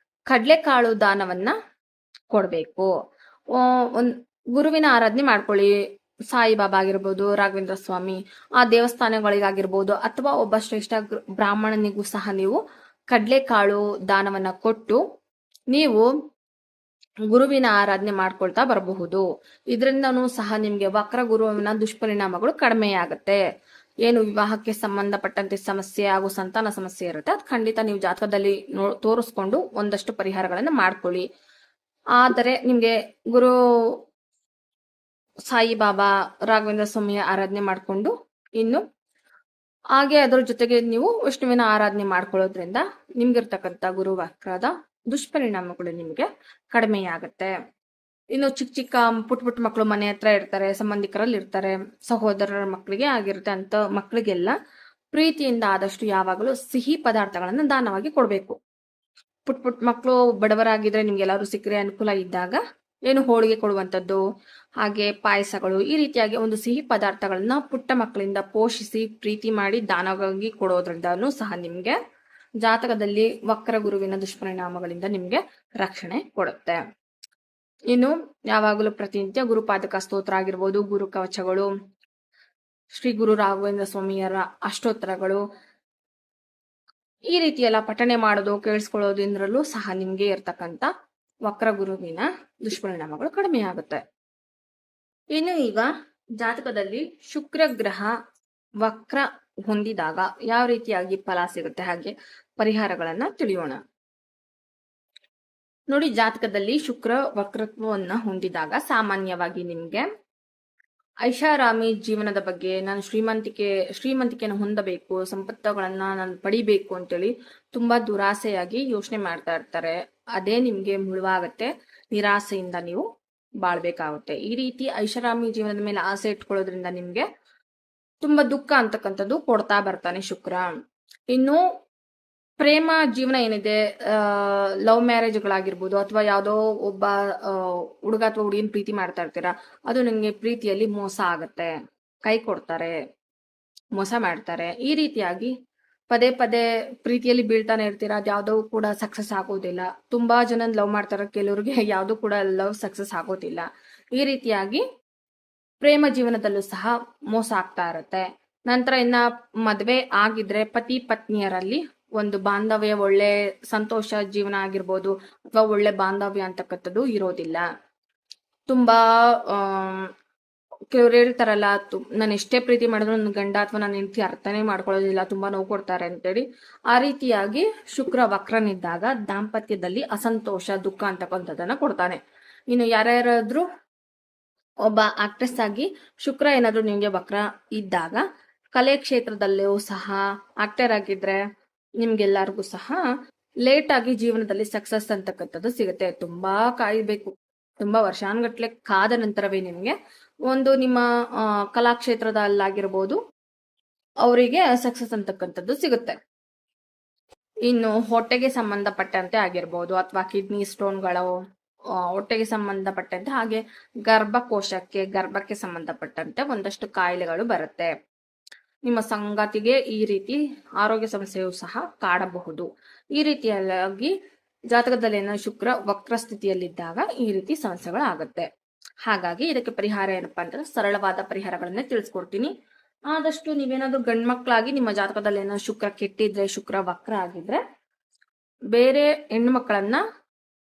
ಕಡ್ಲೆಕಾಳು ದಾನವನ್ನ ಕೊಡ್ಬೇಕು. ಒಂದ್ ಗುರುವಿನ ಆರಾಧನೆ ಮಾಡ್ಕೊಳ್ಳಿ. ಸಾಯಿಬಾಬಾ ಆಗಿರ್ಬೋದು, ರಾಘವೇಂದ್ರ ಸ್ವಾಮಿ, ಆ ದೇವಸ್ಥಾನಗಳಿಗಾಗಿರ್ಬೋದು, ಅಥವಾ ಒಬ್ಬ ಶ್ರೇಷ್ಠ ಬ್ರಾಹ್ಮಣನಿಗೂ ಸಹ ನೀವು ಕಡ್ಲೆಕಾಳು ದಾನವನ್ನ ಕೊಟ್ಟು ನೀವು ಗುರುವಿನ ಆರಾಧನೆ ಮಾಡ್ಕೊಳ್ತಾ ಬರಬಹುದು. ಇದರಿಂದನೂ ಸಹ ನಿಮ್ಗೆ ವಕ್ರ ಗುರುವಿನ ದುಷ್ಪರಿಣಾಮಗಳು ಕಡಿಮೆಯಾಗುತ್ತೆ. ಏನು ವಿವಾಹಕ್ಕೆ ಸಂಬಂಧಪಟ್ಟಂತೆ ಸಮಸ್ಯೆ ಹಾಗೂ ಸಂತಾನ ಸಮಸ್ಯೆ ಇರುತ್ತೆ, ಅದು ಖಂಡಿತ ನೀವು ಜಾತಕದಲ್ಲಿ ತೋರಿಸ್ಕೊಂಡು ಒಂದಷ್ಟು ಪರಿಹಾರಗಳನ್ನ ಮಾಡ್ಕೊಳ್ಳಿ. ಆದರೆ ನಿಮ್ಗೆ ಗುರು ಸಾಯಿಬಾಬಾ, ರಾಘವೇಂದ್ರ ಸ್ವಾಮಿಯ ಆರಾಧನೆ ಮಾಡ್ಕೊಂಡು, ಇನ್ನು ಹಾಗೆ ಅದರ ಜೊತೆಗೆ ನೀವು ವಿಷ್ಣುವಿನ ಆರಾಧನೆ ಮಾಡ್ಕೊಳ್ಳೋದ್ರಿಂದ ನಿಮ್ಗಿರ್ತಕ್ಕಂಥ ಗುರು ವಕ್ರದ ದುಷ್ಪರಿಣಾಮಗಳು ನಿಮ್ಗೆ ಕಡಿಮೆಯಾಗತ್ತೆ. ಇನ್ನು ಚಿಕ್ಕ ಚಿಕ್ಕ ಪುಟ್ ಮಕ್ಕಳು ಮನೆ ಹತ್ರ ಇರ್ತಾರೆ, ಸಂಬಂಧಿಕರಲ್ಲಿ ಇರ್ತಾರೆ, ಸಹೋದರರ ಮಕ್ಕಳಿಗೆ ಆಗಿರುತ್ತೆ, ಅಂತ ಮಕ್ಕಳಿಗೆಲ್ಲ ಪ್ರೀತಿಯಿಂದ ಆದಷ್ಟು ಯಾವಾಗಲೂ ಸಿಹಿ ಪದಾರ್ಥಗಳನ್ನ ದಾನವಾಗಿ ಕೊಡ್ಬೇಕು. ಪುಟ್ ಮಕ್ಕಳು ಬಡವರಾಗಿದ್ರೆ, ನಿಮ್ಗೆ ಎಲ್ಲಾರು ಸಿಕ್ಕರೆ ಅನುಕೂಲ ಇದ್ದಾಗ ಏನು ಹೋಳಿಗೆ ಕೊಡುವಂಥದ್ದು, ಹಾಗೆ ಪಾಯಸಗಳು, ಈ ರೀತಿಯಾಗಿ ಒಂದು ಸಿಹಿ ಪದಾರ್ಥಗಳನ್ನ ಪುಟ್ಟ ಮಕ್ಕಳಿಂದ ಪೋಷಿಸಿ ಪ್ರೀತಿ ಮಾಡಿ ದಾನವಾಗಿ ಕೊಡೋದ್ರಿಂದನೂ ಸಹ ನಿಮ್ಗೆ ಜಾತಕದಲ್ಲಿ ವಕ್ರ ಗುರುವಿನ ದುಷ್ಪರಿಣಾಮಗಳಿಂದ ನಿಮ್ಗೆ ರಕ್ಷಣೆ ಕೊಡುತ್ತೆ. ಇನ್ನು ಯಾವಾಗಲೂ ಪ್ರತಿನಿತ್ಯ ಗುರುಪಾದಕ ಸ್ತೋತ್ರ ಆಗಿರ್ಬೋದು, ಗುರು ಕವಚಗಳು, ಶ್ರೀ ಗುರು ರಾಘವೇಂದ್ರ ಸ್ವಾಮಿಯರ ಅಷ್ಟೋತ್ತರಗಳು, ಈ ರೀತಿ ಎಲ್ಲ ಪಠಣೆ ಮಾಡೋದು, ಕೇಳಿಸ್ಕೊಳ್ಳೋದ್ರಿಂದಲೂ ಸಹ ನಿಮ್ಗೆ ಇರ್ತಕ್ಕಂಥ ವಕ್ರ ಗುರುವಿನ ದುಷ್ಪರಿಣಾಮಗಳು ಕಡಿಮೆ ಆಗುತ್ತೆ. ಇನ್ನು ಈಗ ಜಾತಕದಲ್ಲಿ ಶುಕ್ರ ಗ್ರಹ ವಕ್ರ ಹೊಂದಿದಾಗ ಯಾವ ರೀತಿಯಾಗಿ ಫಲ ಸಿಗುತ್ತೆ, ಹಾಗೆ ಪರಿಹಾರಗಳನ್ನ ತಿಳಿಯೋಣ. ನೋಡಿ, ಜಾತಕದಲ್ಲಿ ಶುಕ್ರ ವಕ್ರತ್ವವನ್ನ ಹೊಂದಿದಾಗ ಸಾಮಾನ್ಯವಾಗಿ ನಿಮ್ಗೆ ಐಷಾರಾಮಿ ಜೀವನದ ಬಗ್ಗೆ, ನಾನು ಶ್ರೀಮಂತಿಕೆಯನ್ನು ಹೊಂದಬೇಕು, ಸಂಪತ್ತುಗಳನ್ನ ನಾನು ಪಡಿಬೇಕು ಅಂತೇಳಿ ತುಂಬಾ ದುರಾಸೆಯಾಗಿ ಯೋಚನೆ ಮಾಡ್ತಾ ಇರ್ತಾರೆ. ಅದೇ ನಿಮ್ಗೆ ಮುಳುವಾಗತ್ತೆ. ನಿರಾಸೆಯಿಂದ ನೀವು ಬಾಳ್ಬೇಕಾಗುತ್ತೆ. ಈ ರೀತಿ ಐಷಾರಾಮಿ ಜೀವನದ ಮೇಲೆ ಆಸೆ ಇಟ್ಕೊಳ್ಳೋದ್ರಿಂದ ನಿಮ್ಗೆ ತುಂಬಾ ದುಃಖ ಅಂತಕ್ಕಂಥದ್ದು ಕೊಡ್ತಾ ಬರ್ತಾನೆ ಶುಕ್ರ. ಇನ್ನು ಪ್ರೇಮ ಜೀವನ ಏನಿದೆ, ಲವ್ ಮ್ಯಾರೇಜ್ಗಳಾಗಿರ್ಬೋದು ಅಥವಾ ಯಾವುದೋ ಒಬ್ಬ ಹುಡುಗ ಅಥವಾ ಹುಡುಗಿನ ಪ್ರೀತಿ ಮಾಡ್ತಾ ಇರ್ತೀರಾ, ಅದು ನಿಮ್ಗೆ ಪ್ರೀತಿಯಲ್ಲಿ ಮೋಸ ಆಗತ್ತೆ, ಕೈ ಕೊಡ್ತಾರೆ, ಮೋಸ ಮಾಡ್ತಾರೆ. ಈ ರೀತಿಯಾಗಿ ಪದೇ ಪದೇ ಪ್ರೀತಿಯಲ್ಲಿ ಬೀಳ್ತಾನೆ ಇರ್ತೀರಾ, ಅದ್ಯಾವುದೋ ಕೂಡ ಸಕ್ಸಸ್ ಆಗೋದಿಲ್ಲ. ತುಂಬಾ ಜನ ಲವ್ ಮಾಡ್ತಾರ, ಕೆಲವ್ರಿಗೆ ಯಾವ್ದು ಕೂಡ ಲವ್ ಸಕ್ಸಸ್ ಆಗೋದಿಲ್ಲ. ಈ ರೀತಿಯಾಗಿ ಪ್ರೇಮ ಜೀವನದಲ್ಲೂ ಸಹ ಮೋಸ ಆಗ್ತಾ ಇರುತ್ತೆ. ನಂತರ ಇನ್ನ ಮದ್ವೆ ಆಗಿದ್ರೆ ಪತಿ ಪತ್ನಿಯರಲ್ಲಿ ಒಂದು ಬಾಂಧವ್ಯ, ಒಳ್ಳೆ ಸಂತೋಷ ಜೀವನ ಆಗಿರ್ಬೋದು ಅಥವಾ ಒಳ್ಳೆ ಬಾಂಧವ್ಯ ಅಂತಕ್ಕಂಥದ್ದು ಇರೋದಿಲ್ಲ. ತುಂಬಾ ಕೆಲವ್ರು ಹೇಳ್ತಾರಲ್ಲ, ನಾನು ಎಷ್ಟೇ ಪ್ರೀತಿ ಮಾಡಿದ್ರು ನನ್ನ ಗಂಡ ಅಥವಾ ನನ್ನ ಹೆಂಡತಿ ಅರ್ಥನೇ ಮಾಡ್ಕೊಳ್ಳೋದಿಲ್ಲ, ತುಂಬಾ ನೋವು ಕೊಡ್ತಾರೆ ಅಂತೇಳಿ. ಆ ರೀತಿಯಾಗಿ ಶುಕ್ರ ವಕ್ರನಿದ್ದಾಗ ದಾಂಪತ್ಯದಲ್ಲಿ ಅಸಂತೋಷ, ದುಃಖ ಅಂತಕ್ಕಂಥದ್ದನ್ನ ಕೊಡ್ತಾನೆ. ಇನ್ನು ಯಾರ್ಯಾರಾದ್ರೂ ಒಬ್ಬ ಆಕ್ಟ್ರೆಸ್ ಆಗಿ ಶುಕ್ರ ಏನಾದ್ರೂ ನಿಮ್ಗೆ ವಕ್ರ ಇದ್ದಾಗ ಕಲೆ ಕ್ಷೇತ್ರದಲ್ಲೂ ಸಹ ಆಕ್ಟರ್ ಆಗಿದ್ರೆ ನಿಮ್ಗೆಲ್ಲರಿಗೂ ಸಹ ಲೇಟ್ ಆಗಿ ಜೀವನದಲ್ಲಿ ಸಕ್ಸಸ್ ಅಂತಕ್ಕಂಥದ್ದು ಸಿಗುತ್ತೆ. ತುಂಬಾ ಕಾಯ್ಬೇಕು, ತುಂಬಾ ವರ್ಷಾನುಗಟ್ಲೆ ಕಾದ ನಂತರವೇ ನಿಮ್ಗೆ ಒಂದು ನಿಮ್ಮ ಕಲಾಕ್ಷೇತ್ರದಲ್ಲಾಗಿರ್ಬೋದು ಅವರಿಗೆ ಸಕ್ಸಸ್ ಅಂತಕ್ಕಂಥದ್ದು ಸಿಗುತ್ತೆ. ಇನ್ನು ಹೊಟ್ಟೆಗೆ ಸಂಬಂಧಪಟ್ಟಂತೆ ಆಗಿರ್ಬೋದು ಅಥವಾ ಕಿಡ್ನಿ ಸ್ಟೋನ್ಗಳು, ಹೊಟ್ಟೆಗೆ ಸಂಬಂಧಪಟ್ಟಂತೆ, ಹಾಗೆ ಗರ್ಭಕ್ಕೆ ಸಂಬಂಧಪಟ್ಟಂತೆ ಒಂದಷ್ಟು ಕಾಯಿಲೆಗಳು ಬರುತ್ತೆ. ನಿಮ್ಮ ಸಂಗಾತಿಗೆ ಈ ರೀತಿ ಆರೋಗ್ಯ ಸಮಸ್ಯೆಯು ಸಹ ಕಾಡಬಹುದು. ಈ ರೀತಿಯಾಗಿ ಜಾತಕದಲ್ಲಿ ಶುಕ್ರ ವಕ್ರ ಸ್ಥಿತಿಯಲ್ಲಿದ್ದಾಗ ಈ ರೀತಿ ಸಮಸ್ಯೆಗಳಾಗುತ್ತೆ. ಹಾಗಾಗಿ ಇದಕ್ಕೆ ಪರಿಹಾರ ಏನಪ್ಪಾ ಅಂದ್ರೆ ಸರಳವಾದ ಪರಿಹಾರಗಳನ್ನೇ ತಿಳಿಸ್ಕೊಡ್ತೀನಿ. ಆದಷ್ಟು ನೀವೇನಾದ್ರೂ ಗಂಡ್ಮಕ್ಳಾಗಿ ನಿಮ್ಮ ಜಾತಕದಲ್ಲಿ ಶುಕ್ರ ಕೆಟ್ಟಿದ್ರೆ, ಶುಕ್ರ ವಕ್ರ ಆಗಿದ್ರೆ ಬೇರೆ ಹೆಣ್ಣು ಮಕ್ಕಳನ್ನ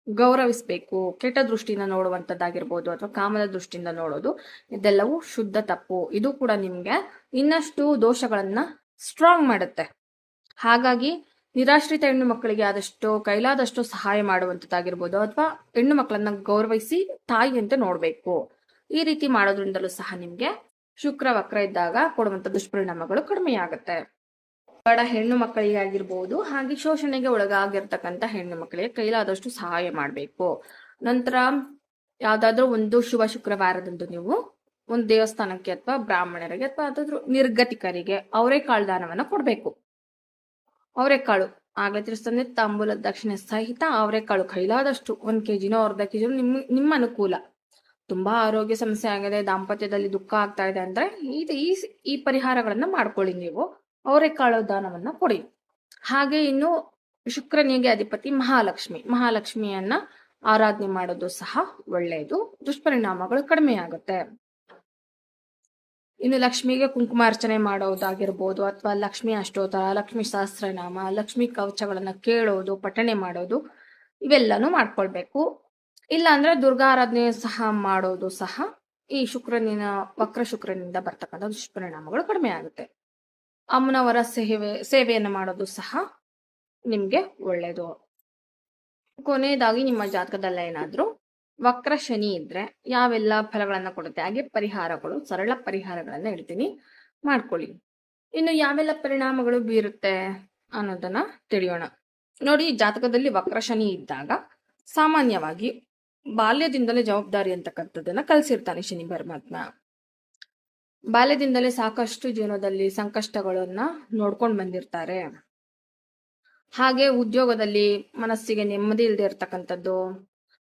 ಗೌರವಿಸ್ಬೇಕು. ಕೆಟ್ಟ ದೃಷ್ಟಿಯಿಂದ ನೋಡುವಂತದ್ದಾಗಿರ್ಬೋದು ಅಥವಾ ಕಾಮದ ದೃಷ್ಟಿಯಿಂದ ನೋಡೋದು, ಇದೆಲ್ಲವೂ ಶುದ್ಧ ತಪ್ಪು. ಇದು ಕೂಡ ನಿಮ್ಗೆ ಇನ್ನಷ್ಟು ದೋಷಗಳನ್ನ ಸ್ಟ್ರಾಂಗ್ ಮಾಡುತ್ತೆ. ಹಾಗಾಗಿ ನಿರಾಶ್ರಿತ ಹೆಣ್ಣು ಮಕ್ಕಳಿಗೆ ಆದಷ್ಟು ಕೈಲಾದಷ್ಟು ಸಹಾಯ ಮಾಡುವಂತದ್ದಾಗಿರ್ಬೋದು ಅಥವಾ ಹೆಣ್ಣು ಮಕ್ಕಳನ್ನ ಗೌರವಿಸಿ ತಾಯಿಯಂತೆ ನೋಡ್ಬೇಕು. ಈ ರೀತಿ ಮಾಡೋದ್ರಿಂದಲೂ ಸಹ ನಿಮ್ಗೆ ಶುಕ್ರ ವಕ್ರ ಇದ್ದಾಗ ಕೊಡುವಂತ ದುಷ್ಪರಿಣಾಮಗಳು ಕಡಿಮೆ ಆಗುತ್ತೆ. ಬಡ ಹೆಣ್ಣು ಮಕ್ಕಳಿಗೆ ಆಗಿರ್ಬೋದು, ಹಾಗೆ ಶೋಷಣೆಗೆ ಒಳಗಾಗಿರ್ತಕ್ಕಂಥ ಹೆಣ್ಣು ಮಕ್ಕಳಿಗೆ ಕೈಲಾದಷ್ಟು ಸಹಾಯ ಮಾಡಬೇಕು. ನಂತರ ಯಾವ್ದಾದ್ರು ಒಂದು ಶುಭ ಶುಕ್ರವಾರದಂದು ನೀವು ಒಂದು ದೇವಸ್ಥಾನಕ್ಕೆ ಅಥವಾ ಬ್ರಾಹ್ಮಣರಿಗೆ ಅಥವಾ ಯಾವ್ದಾದ್ರು ನಿರ್ಗತಿಕರಿಗೆ ಅವರೆಕಾಳು ದಾನವನ್ನ ಕೊಡ್ಬೇಕು. ಅವರೆಕಾಳು ಆಗ್ಲೇ ತಿಳಿಸ್ತಂದ್ರೆ ತಾಂಬೂಲ ದಕ್ಷಿಣೆ ಸಹಿತ ಅವರೆಕಾಳು ಕೈಲಾದಷ್ಟು 1 kg ಅರ್ಧ kg ನಿಮ್ಮ ಅನುಕೂಲ. ತುಂಬಾ ಆರೋಗ್ಯ ಸಮಸ್ಯೆ ಆಗಿದೆ, ದಾಂಪತ್ಯದಲ್ಲಿ ದುಃಖ ಆಗ್ತಾ ಇದೆ ಅಂದ್ರೆ ಈ ಪರಿಹಾರಗಳನ್ನ ಮಾಡ್ಕೊಳ್ಳಿ. ನೀವು ಅವರೆಕಾಳು ದಾನವನ್ನ ಕೊಡಿ. ಹಾಗೆ ಇನ್ನು ಶುಕ್ರನಿಗೆ ಅಧಿಪತಿ ಮಹಾಲಕ್ಷ್ಮಿಯನ್ನ ಆರಾಧನೆ ಮಾಡೋದು ಸಹ ಒಳ್ಳೆಯದು, ದುಷ್ಪರಿಣಾಮಗಳು ಕಡಿಮೆ ಆಗುತ್ತೆ. ಇನ್ನು ಲಕ್ಷ್ಮಿಗೆ ಕುಂಕುಮಾರ್ಚನೆ ಮಾಡೋದಾಗಿರ್ಬೋದು ಅಥವಾ ಲಕ್ಷ್ಮಿ ಅಷ್ಟೋತ್ತರ, ಲಕ್ಷ್ಮಿ ಸಹಸ್ರನಾಮ, ಲಕ್ಷ್ಮಿ ಕವಚಗಳನ್ನ ಕೇಳೋದು, ಪಠಣೆ ಮಾಡೋದು, ಇವೆಲ್ಲಾನು ಮಾಡ್ಕೊಳ್ಬೇಕು. ಇಲ್ಲ ಅಂದ್ರೆ ದುರ್ಗಾರಾಧನೆ ಸಹ ಮಾಡೋದು ಸಹ ಈ ವಕ್ರ ಶುಕ್ರನಿಂದ ಬರ್ತಕ್ಕಂಥ ದುಷ್ಪರಿಣಾಮಗಳು ಕಡಿಮೆ ಆಗುತ್ತೆ. ಅಮ್ಮನವರ ಸೇವೆಯನ್ನು ಮಾಡೋದು ಸಹ ನಿಮ್ಗೆ ಒಳ್ಳೇದು. ಕೊನೆಯದಾಗಿ ನಿಮ್ಮ ಜಾತಕದಲ್ಲಿ ಏನಾದ್ರೂ ವಕ್ರ ಶನಿ ಇದ್ರೆ ಯಾವೆಲ್ಲ ಫಲಗಳನ್ನ ಕೊಡುತ್ತೆ, ಹಾಗೆ ಪರಿಹಾರಗಳು, ಸರಳ ಪರಿಹಾರಗಳನ್ನ ಹೇಳ್ತೀನಿ, ಮಾಡ್ಕೊಳ್ಳಿ. ಇನ್ನು ಯಾವೆಲ್ಲ ಪರಿಣಾಮಗಳು ಬೀರುತ್ತೆ ಅನ್ನೋದನ್ನ ತಿಳಿಯೋಣ. ನೋಡಿ, ಜಾತಕದಲ್ಲಿ ವಕ್ರ ಶನಿ ಇದ್ದಾಗ ಸಾಮಾನ್ಯವಾಗಿ ಬಾಲ್ಯದಿಂದಲೇ ಜವಾಬ್ದಾರಿ ಅಂತಕ್ಕಂಥದ್ದನ್ನ ಕಲಿಸಿರ್ತಾನೆ ಶನಿ ಪರಮಾತ್ಮ. ಬಾಲ್ಯದಿಂದಲೇ ಸಾಕಷ್ಟು ಜೀವನದಲ್ಲಿ ಸಂಕಷ್ಟಗಳನ್ನ ನೋಡ್ಕೊಂಡು ಬಂದಿರ್ತಾರೆ. ಹಾಗೆ ಉದ್ಯೋಗದಲ್ಲಿ ಮನಸ್ಸಿಗೆ ನೆಮ್ಮದಿ ಇಲ್ಲದೆ ಇರ್ತಕ್ಕಂಥದ್ದು,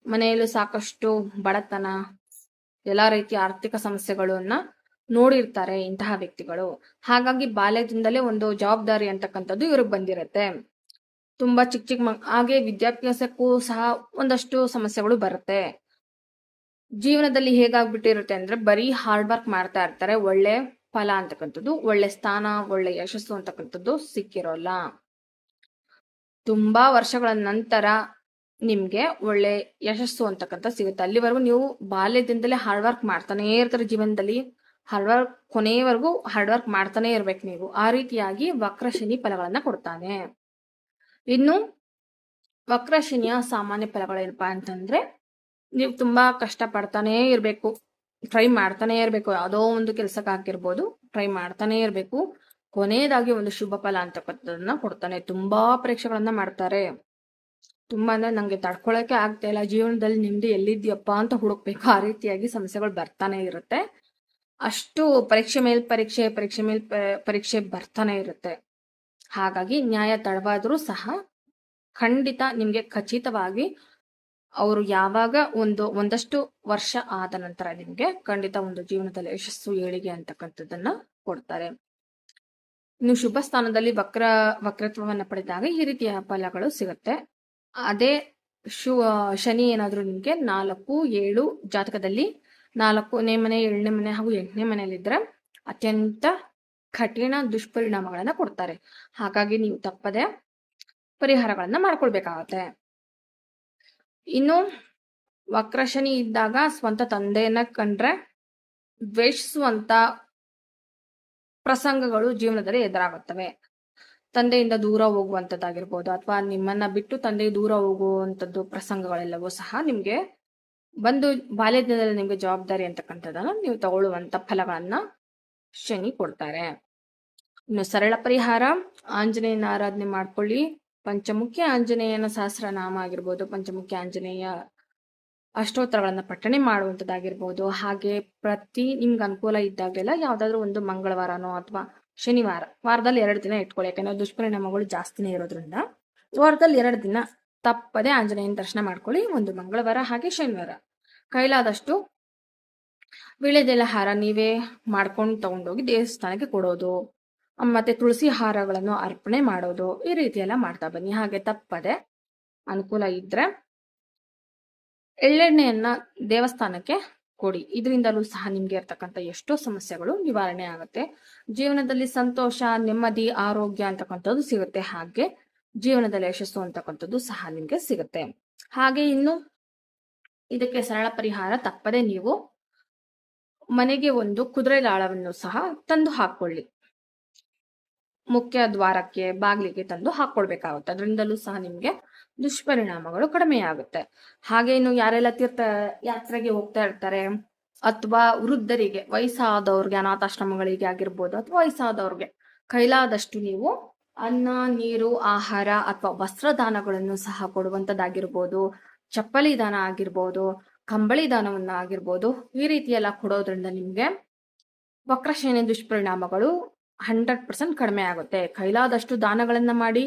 ಮನೆಯಲ್ಲೂ ಸಾಕಷ್ಟು ಬಡತನ, ಎಲ್ಲಾ ರೀತಿಯ ಆರ್ಥಿಕ ಸಮಸ್ಯೆಗಳನ್ನ ನೋಡಿರ್ತಾರೆ ಇಂತಹ ವ್ಯಕ್ತಿಗಳು. ಹಾಗಾಗಿ ಬಾಲ್ಯದಿಂದಲೇ ಒಂದು ಜವಾಬ್ದಾರಿ ಅಂತಕ್ಕಂಥದ್ದು ಇವ್ರಿಗೆ ಬಂದಿರತ್ತೆ. ತುಂಬಾ ಚಿಕ್ಕ ಹಾಗೆ ವಿದ್ಯಾಭ್ಯಾಸಕ್ಕೂ ಸಹ ಒಂದಷ್ಟು ಸಮಸ್ಯೆಗಳು ಬರುತ್ತೆ. ಜೀವನದಲ್ಲಿ ಹೇಗಾಗ್ಬಿಟ್ಟಿರುತ್ತೆ ಅಂದ್ರೆ ಬರೀ ಹಾರ್ಡ್ ವರ್ಕ್ ಮಾಡ್ತಾ ಇರ್ತಾರೆ, ಒಳ್ಳೆ ಫಲ ಅಂತಕ್ಕಂಥದ್ದು, ಒಳ್ಳೆ ಸ್ಥಾನ, ಒಳ್ಳೆ ಯಶಸ್ಸು ಅಂತಕ್ಕಂಥದ್ದು ಸಿಕ್ಕಿರೋಲ್ಲ. ತುಂಬಾ ವರ್ಷಗಳ ನಂತರ ನಿಮ್ಗೆ ಒಳ್ಳೆ ಯಶಸ್ಸು ಅಂತಕ್ಕಂಥ ಸಿಗುತ್ತೆ. ಅಲ್ಲಿವರೆಗೂ ನೀವು ಬಾಲ್ಯದಿಂದಲೇ ಹಾರ್ಡ್ ವರ್ಕ್ ಮಾಡ್ತಾನೆ ಇರ್ತಾರೆ. ಜೀವನದಲ್ಲಿ ಕೊನೆಯವರೆಗೂ ಹಾರ್ಡ್ ವರ್ಕ್ ಮಾಡ್ತಾನೆ ಇರ್ಬೇಕು ನೀವು. ಆ ರೀತಿಯಾಗಿ ವಕ್ರ ಶನಿ ಫಲಗಳನ್ನ ಕೊಡ್ತಾನೆ. ಇನ್ನು ವಕ್ರ ಶನಿಯ ಸಾಮಾನ್ಯ ಫಲಗಳೇನಪ್ಪಾ ಅಂತಂದ್ರೆ, ನೀವು ತುಂಬಾ ಕಷ್ಟ ಪಡ್ತಾನೆ ಇರ್ಬೇಕು, ಟ್ರೈ ಮಾಡ್ತಾನೆ ಇರ್ಬೇಕು. ಯಾವುದೋ ಒಂದು ಕೆಲ್ಸಕ್ಕೆ ಹಾಕಿರ್ಬೋದು, ಟ್ರೈ ಮಾಡ್ತಾನೆ ಇರ್ಬೇಕು. ಕೊನೆಯದಾಗಿ ಒಂದು ಶುಭ ಫಲ ಅಂತಕ್ಕಂಥದನ್ನ ಕೊಡ್ತಾನೆ. ತುಂಬಾ ಪರೀಕ್ಷೆಗಳನ್ನ ಮಾಡ್ತಾರೆ, ತುಂಬಾ ನನಗೆ ತಡ್ಕೊಳಕ್ಕೆ ಆಗ್ತಾ ಇಲ್ಲ, ಜೀವನದಲ್ಲಿ ನಿಮ್ದು ಎಲ್ಲಿದ್ಯಪ್ಪ ಅಂತ ಹುಡುಕ್ಬೇಕು, ಆ ರೀತಿಯಾಗಿ ಸಮಸ್ಯೆಗಳು ಬರ್ತಾನೆ ಇರುತ್ತೆ. ಅಷ್ಟು ಪರೀಕ್ಷೆ ಮೇಲ್ ಪರೀಕ್ಷೆ, ಪರೀಕ್ಷೆ ಮೇಲ್ ಪರೀಕ್ಷೆ ಬರ್ತಾನೆ ಇರುತ್ತೆ. ಹಾಗಾಗಿ ನ್ಯಾಯ ತಡವಾದ್ರೂ ಸಹ ಖಂಡಿತ ನಿಮ್ಗೆ ಖಚಿತವಾಗಿ ಅವರು ಯಾವಾಗ ಒಂದಷ್ಟು ವರ್ಷ ಆದ ನಂತರ ನಿಮ್ಗೆ ಖಂಡಿತ ಒಂದು ಜೀವನದಲ್ಲಿ ಯಶಸ್ಸು, ಏಳಿಗೆ ಅಂತಕ್ಕಂಥದ್ದನ್ನ ಕೊಡ್ತಾರೆ. ಇನ್ನು ಶುಭ ಸ್ಥಾನದಲ್ಲಿ ವಕ್ರತ್ವವನ್ನ ಪಡೆದಾಗ ಈ ರೀತಿಯ ಫಲಗಳು ಸಿಗುತ್ತೆ. ಅದೇ ಶನಿ ಏನಾದ್ರೂ ನಿಮ್ಗೆ 4, 7 ಜಾತಕದಲ್ಲಿ 4ನೇ ಮನೆ, 7ನೇ ಮನೆ ಹಾಗೂ 8ನೇ ಮನೆಯಲ್ಲಿದ್ರೆ ಅತ್ಯಂತ ಕಠಿಣ ದುಷ್ಪರಿಣಾಮಗಳನ್ನ ಕೊಡ್ತಾರೆ. ಹಾಗಾಗಿ ನೀವು ತಪ್ಪದೆ ಪರಿಹಾರಗಳನ್ನ ಮಾಡ್ಕೊಳ್ಬೇಕಾಗತ್ತೆ. ಇನ್ನು ವಕ್ರ ಶನಿ ಇದ್ದಾಗ ಸ್ವಂತ ತಂದೆಯನ್ನ ಕಂಡ್ರೆ ದ್ವೇಷಿಸುವಂತ ಪ್ರಸಂಗಗಳು ಜೀವನದಲ್ಲಿ ಎದುರಾಗುತ್ತವೆ. ತಂದೆಯಿಂದ ದೂರ ಹೋಗುವಂಥದ್ದಾಗಿರ್ಬೋದು, ಅಥವಾ ನಿಮ್ಮನ್ನ ಬಿಟ್ಟು ತಂದೆ ದೂರ ಹೋಗುವಂಥದ್ದು ಪ್ರಸಂಗಗಳೆಲ್ಲವೂ ಸಹ ನಿಮ್ಗೆ ಬಂದು ಬಾಲ್ಯದಲ್ಲಿ ನಿಮ್ಗೆ ಜವಾಬ್ದಾರಿ ಅಂತಕ್ಕಂಥದ್ದನ್ನ ನೀವು ತಗೊಳ್ಳುವಂತ ಫಲಗಳನ್ನ ಶನಿ ಕೊಡ್ತಾರೆ. ಇನ್ನು ಸರಳ ಪರಿಹಾರ, ಆಂಜನೇಯನ ಆರಾಧನೆ ಮಾಡ್ಕೊಳ್ಳಿ. ಪಂಚಮುಖಿ ಆಂಜನೇಯನ ಸಹಸ್ರನಾಮ ಆಗಿರ್ಬೋದು, ಪಂಚಮುಖಿ ಆಂಜನೇಯ ಅಷ್ಟೋತ್ತರಗಳನ್ನ ಪಠಣೆ ಮಾಡುವಂಥದ್ದಾಗಿರ್ಬೋದು. ಹಾಗೆ ನಿಮ್ಗೆ ಅನುಕೂಲ ಇದ್ದಾಗೆಲ್ಲ ಯಾವ್ದಾದ್ರು ಒಂದು ಮಂಗಳವಾರನೋ ಅಥವಾ ಶನಿವಾರ, ವಾರದಲ್ಲಿ 2 ದಿನ ಇಟ್ಕೊಳ್ಳಿ. ಯಾಕಂದ್ರೆ ದುಷ್ಪರಿಣಾಮಗಳು ಜಾಸ್ತಿನೇ ಇರೋದ್ರಿಂದ ವಾರದಲ್ಲಿ 2 ದಿನ ತಪ್ಪದೆ ಆಂಜನೇಯನ ದರ್ಶನ ಮಾಡ್ಕೊಳ್ಳಿ. ಒಂದು ಮಂಗಳವಾರ ಹಾಗೆ ಶನಿವಾರ. ಕೈಲಾದಷ್ಟು ವೀಳ್ಯದೆಲೆ ಹಾರ ನೀವೇ ಮಾಡ್ಕೊಂಡು ತಗೊಂಡೋಗಿ ದೇವಸ್ಥಾನಕ್ಕೆ ಕೊಡೋದು, ಮತ್ತೆ ತುಳಸಿ ಹಾರಗಳನ್ನು ಅರ್ಪಣೆ ಮಾಡೋದು, ಈ ರೀತಿ ಎಲ್ಲ ಮಾಡ್ತಾ ಬನ್ನಿ. ಹಾಗೆ ತಪ್ಪದೆ ಅನುಕೂಲ ಇದ್ರೆ ಎಳ್ಳೆಣ್ಣೆಯನ್ನ ದೇವಸ್ಥಾನಕ್ಕೆ ಕೊಡಿ. ಇದರಿಂದಲೂ ಸಹ ನಿಮ್ಗೆ ಇರ್ತಕ್ಕಂಥ ಎಷ್ಟೋ ಸಮಸ್ಯೆಗಳು ನಿವಾರಣೆ ಆಗುತ್ತೆ. ಜೀವನದಲ್ಲಿ ಸಂತೋಷ, ನೆಮ್ಮದಿ, ಆರೋಗ್ಯ ಅಂತಕ್ಕಂಥದ್ದು ಸಿಗುತ್ತೆ. ಹಾಗೆ ಜೀವನದಲ್ಲಿ ಯಶಸ್ಸು ಅಂತಕ್ಕಂಥದ್ದು ಸಹ ನಿಮ್ಗೆ ಸಿಗುತ್ತೆ. ಹಾಗೆ ಇನ್ನು ಇದಕ್ಕೆ ಸರಳ ಪರಿಹಾರ, ತಪ್ಪದೆ ನೀವು ಮನೆಗೆ ಒಂದು ಕುದುರೆ ಲಾಳವನ್ನು ಸಹ ತಂದು ಹಾಕೊಳ್ಳಿ. ಮುಖ್ಯ ದ್ವಾರಕ್ಕೆ, ಬಾಗಿಲಿಗೆ ತಂದು ಹಾಕೊಳ್ಬೇಕಾಗುತ್ತೆ. ಅದರಿಂದಲೂ ಸಹ ನಿಮ್ಗೆ ದುಷ್ಪರಿಣಾಮಗಳು ಕಡಿಮೆ ಆಗುತ್ತೆ. ಹಾಗೆ ಇನ್ನು ಯಾರೆಲ್ಲ ತೀರ್ಥ ಯಾತ್ರೆಗೆ ಹೋಗ್ತಾ ಇರ್ತಾರೆ, ಅಥವಾ ವೃದ್ಧರಿಗೆ, ವಯಸ್ಸಾದವ್ರಿಗೆ, ಅನಾಥಾಶ್ರಮಗಳಿಗೆ ಆಗಿರ್ಬೋದು, ಅಥವಾ ವಯಸ್ಸಾದವ್ರಿಗೆ ಕೈಲಾದಷ್ಟು ನೀವು ಅನ್ನ, ನೀರು, ಆಹಾರ ಅಥವಾ ವಸ್ತ್ರದಾನಗಳನ್ನು ಸಹ ಕೊಡುವಂಥದ್ದಾಗಿರ್ಬೋದು, ಚಪ್ಪಲಿ ದಾನ ಆಗಿರ್ಬೋದು, ಕಂಬಳಿ ದಾನವನ್ನ ಆಗಿರ್ಬೋದು, ಈ ರೀತಿ ಎಲ್ಲ ಕೊಡೋದ್ರಿಂದ ನಿಮ್ಗೆ ವಕ್ರಶನಿ ದುಷ್ಪರಿಣಾಮಗಳು 100% ಕಡಿಮೆ ಆಗುತ್ತೆ. ಕೈಲಾದಷ್ಟು ದಾನಗಳನ್ನ ಮಾಡಿ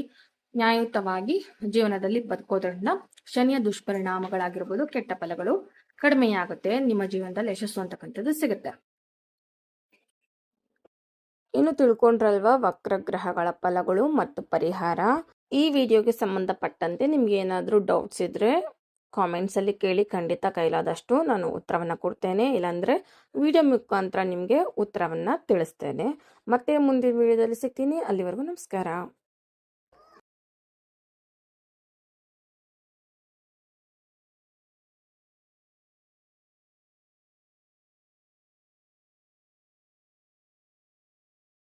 ನ್ಯಾಯಯುತವಾಗಿ ಜೀವನದಲ್ಲಿ ಬದುಕೋದ್ರಿಂದ ಶನಿಯ ದುಷ್ಪರಿಣಾಮಗಳಾಗಿರ್ಬೋದು, ಕೆಟ್ಟ ಫಲಗಳು ಕಡಿಮೆಯಾಗುತ್ತೆ. ನಿಮ್ಮ ಜೀವನದಲ್ಲಿ ಯಶಸ್ಸು ಅಂತಕ್ಕಂಥದ್ದು ಸಿಗುತ್ತೆ. ಇನ್ನು ತಿಳ್ಕೊಂಡ್ರಲ್ವಾ ವಕ್ರಗ್ರಹಗಳ ಫಲಗಳು ಮತ್ತು ಪರಿಹಾರ. ಈ ವಿಡಿಯೋಗೆ ಸಂಬಂಧಪಟ್ಟಂತೆ ನಿಮ್ಗೆ ಏನಾದರೂ ಡೌಟ್ಸ್ ಇದ್ರೆ ಕಾಮೆಂಟ್ಸ್ ಅಲ್ಲಿ ಕೇಳಿ, ಖಂಡಿತ ಕೈಲಾದಷ್ಟು ನಾನು ಉತ್ತರವನ್ನ ಕೊಡ್ತೇನೆ. ಇಲ್ಲಾಂದ್ರೆ ವಿಡಿಯೋ ಮುಖಾಂತರ ನಿಮ್ಗೆ ಉತ್ತರವನ್ನ ತಿಳಿಸ್ತೇನೆ. ಮತ್ತೆ ಮುಂದಿನ ವಿಡಿಯೋದಲ್ಲಿ ಸಿಗ್ತೀನಿ. ಅಲ್ಲಿವರೆಗೂ ನಮಸ್ಕಾರ.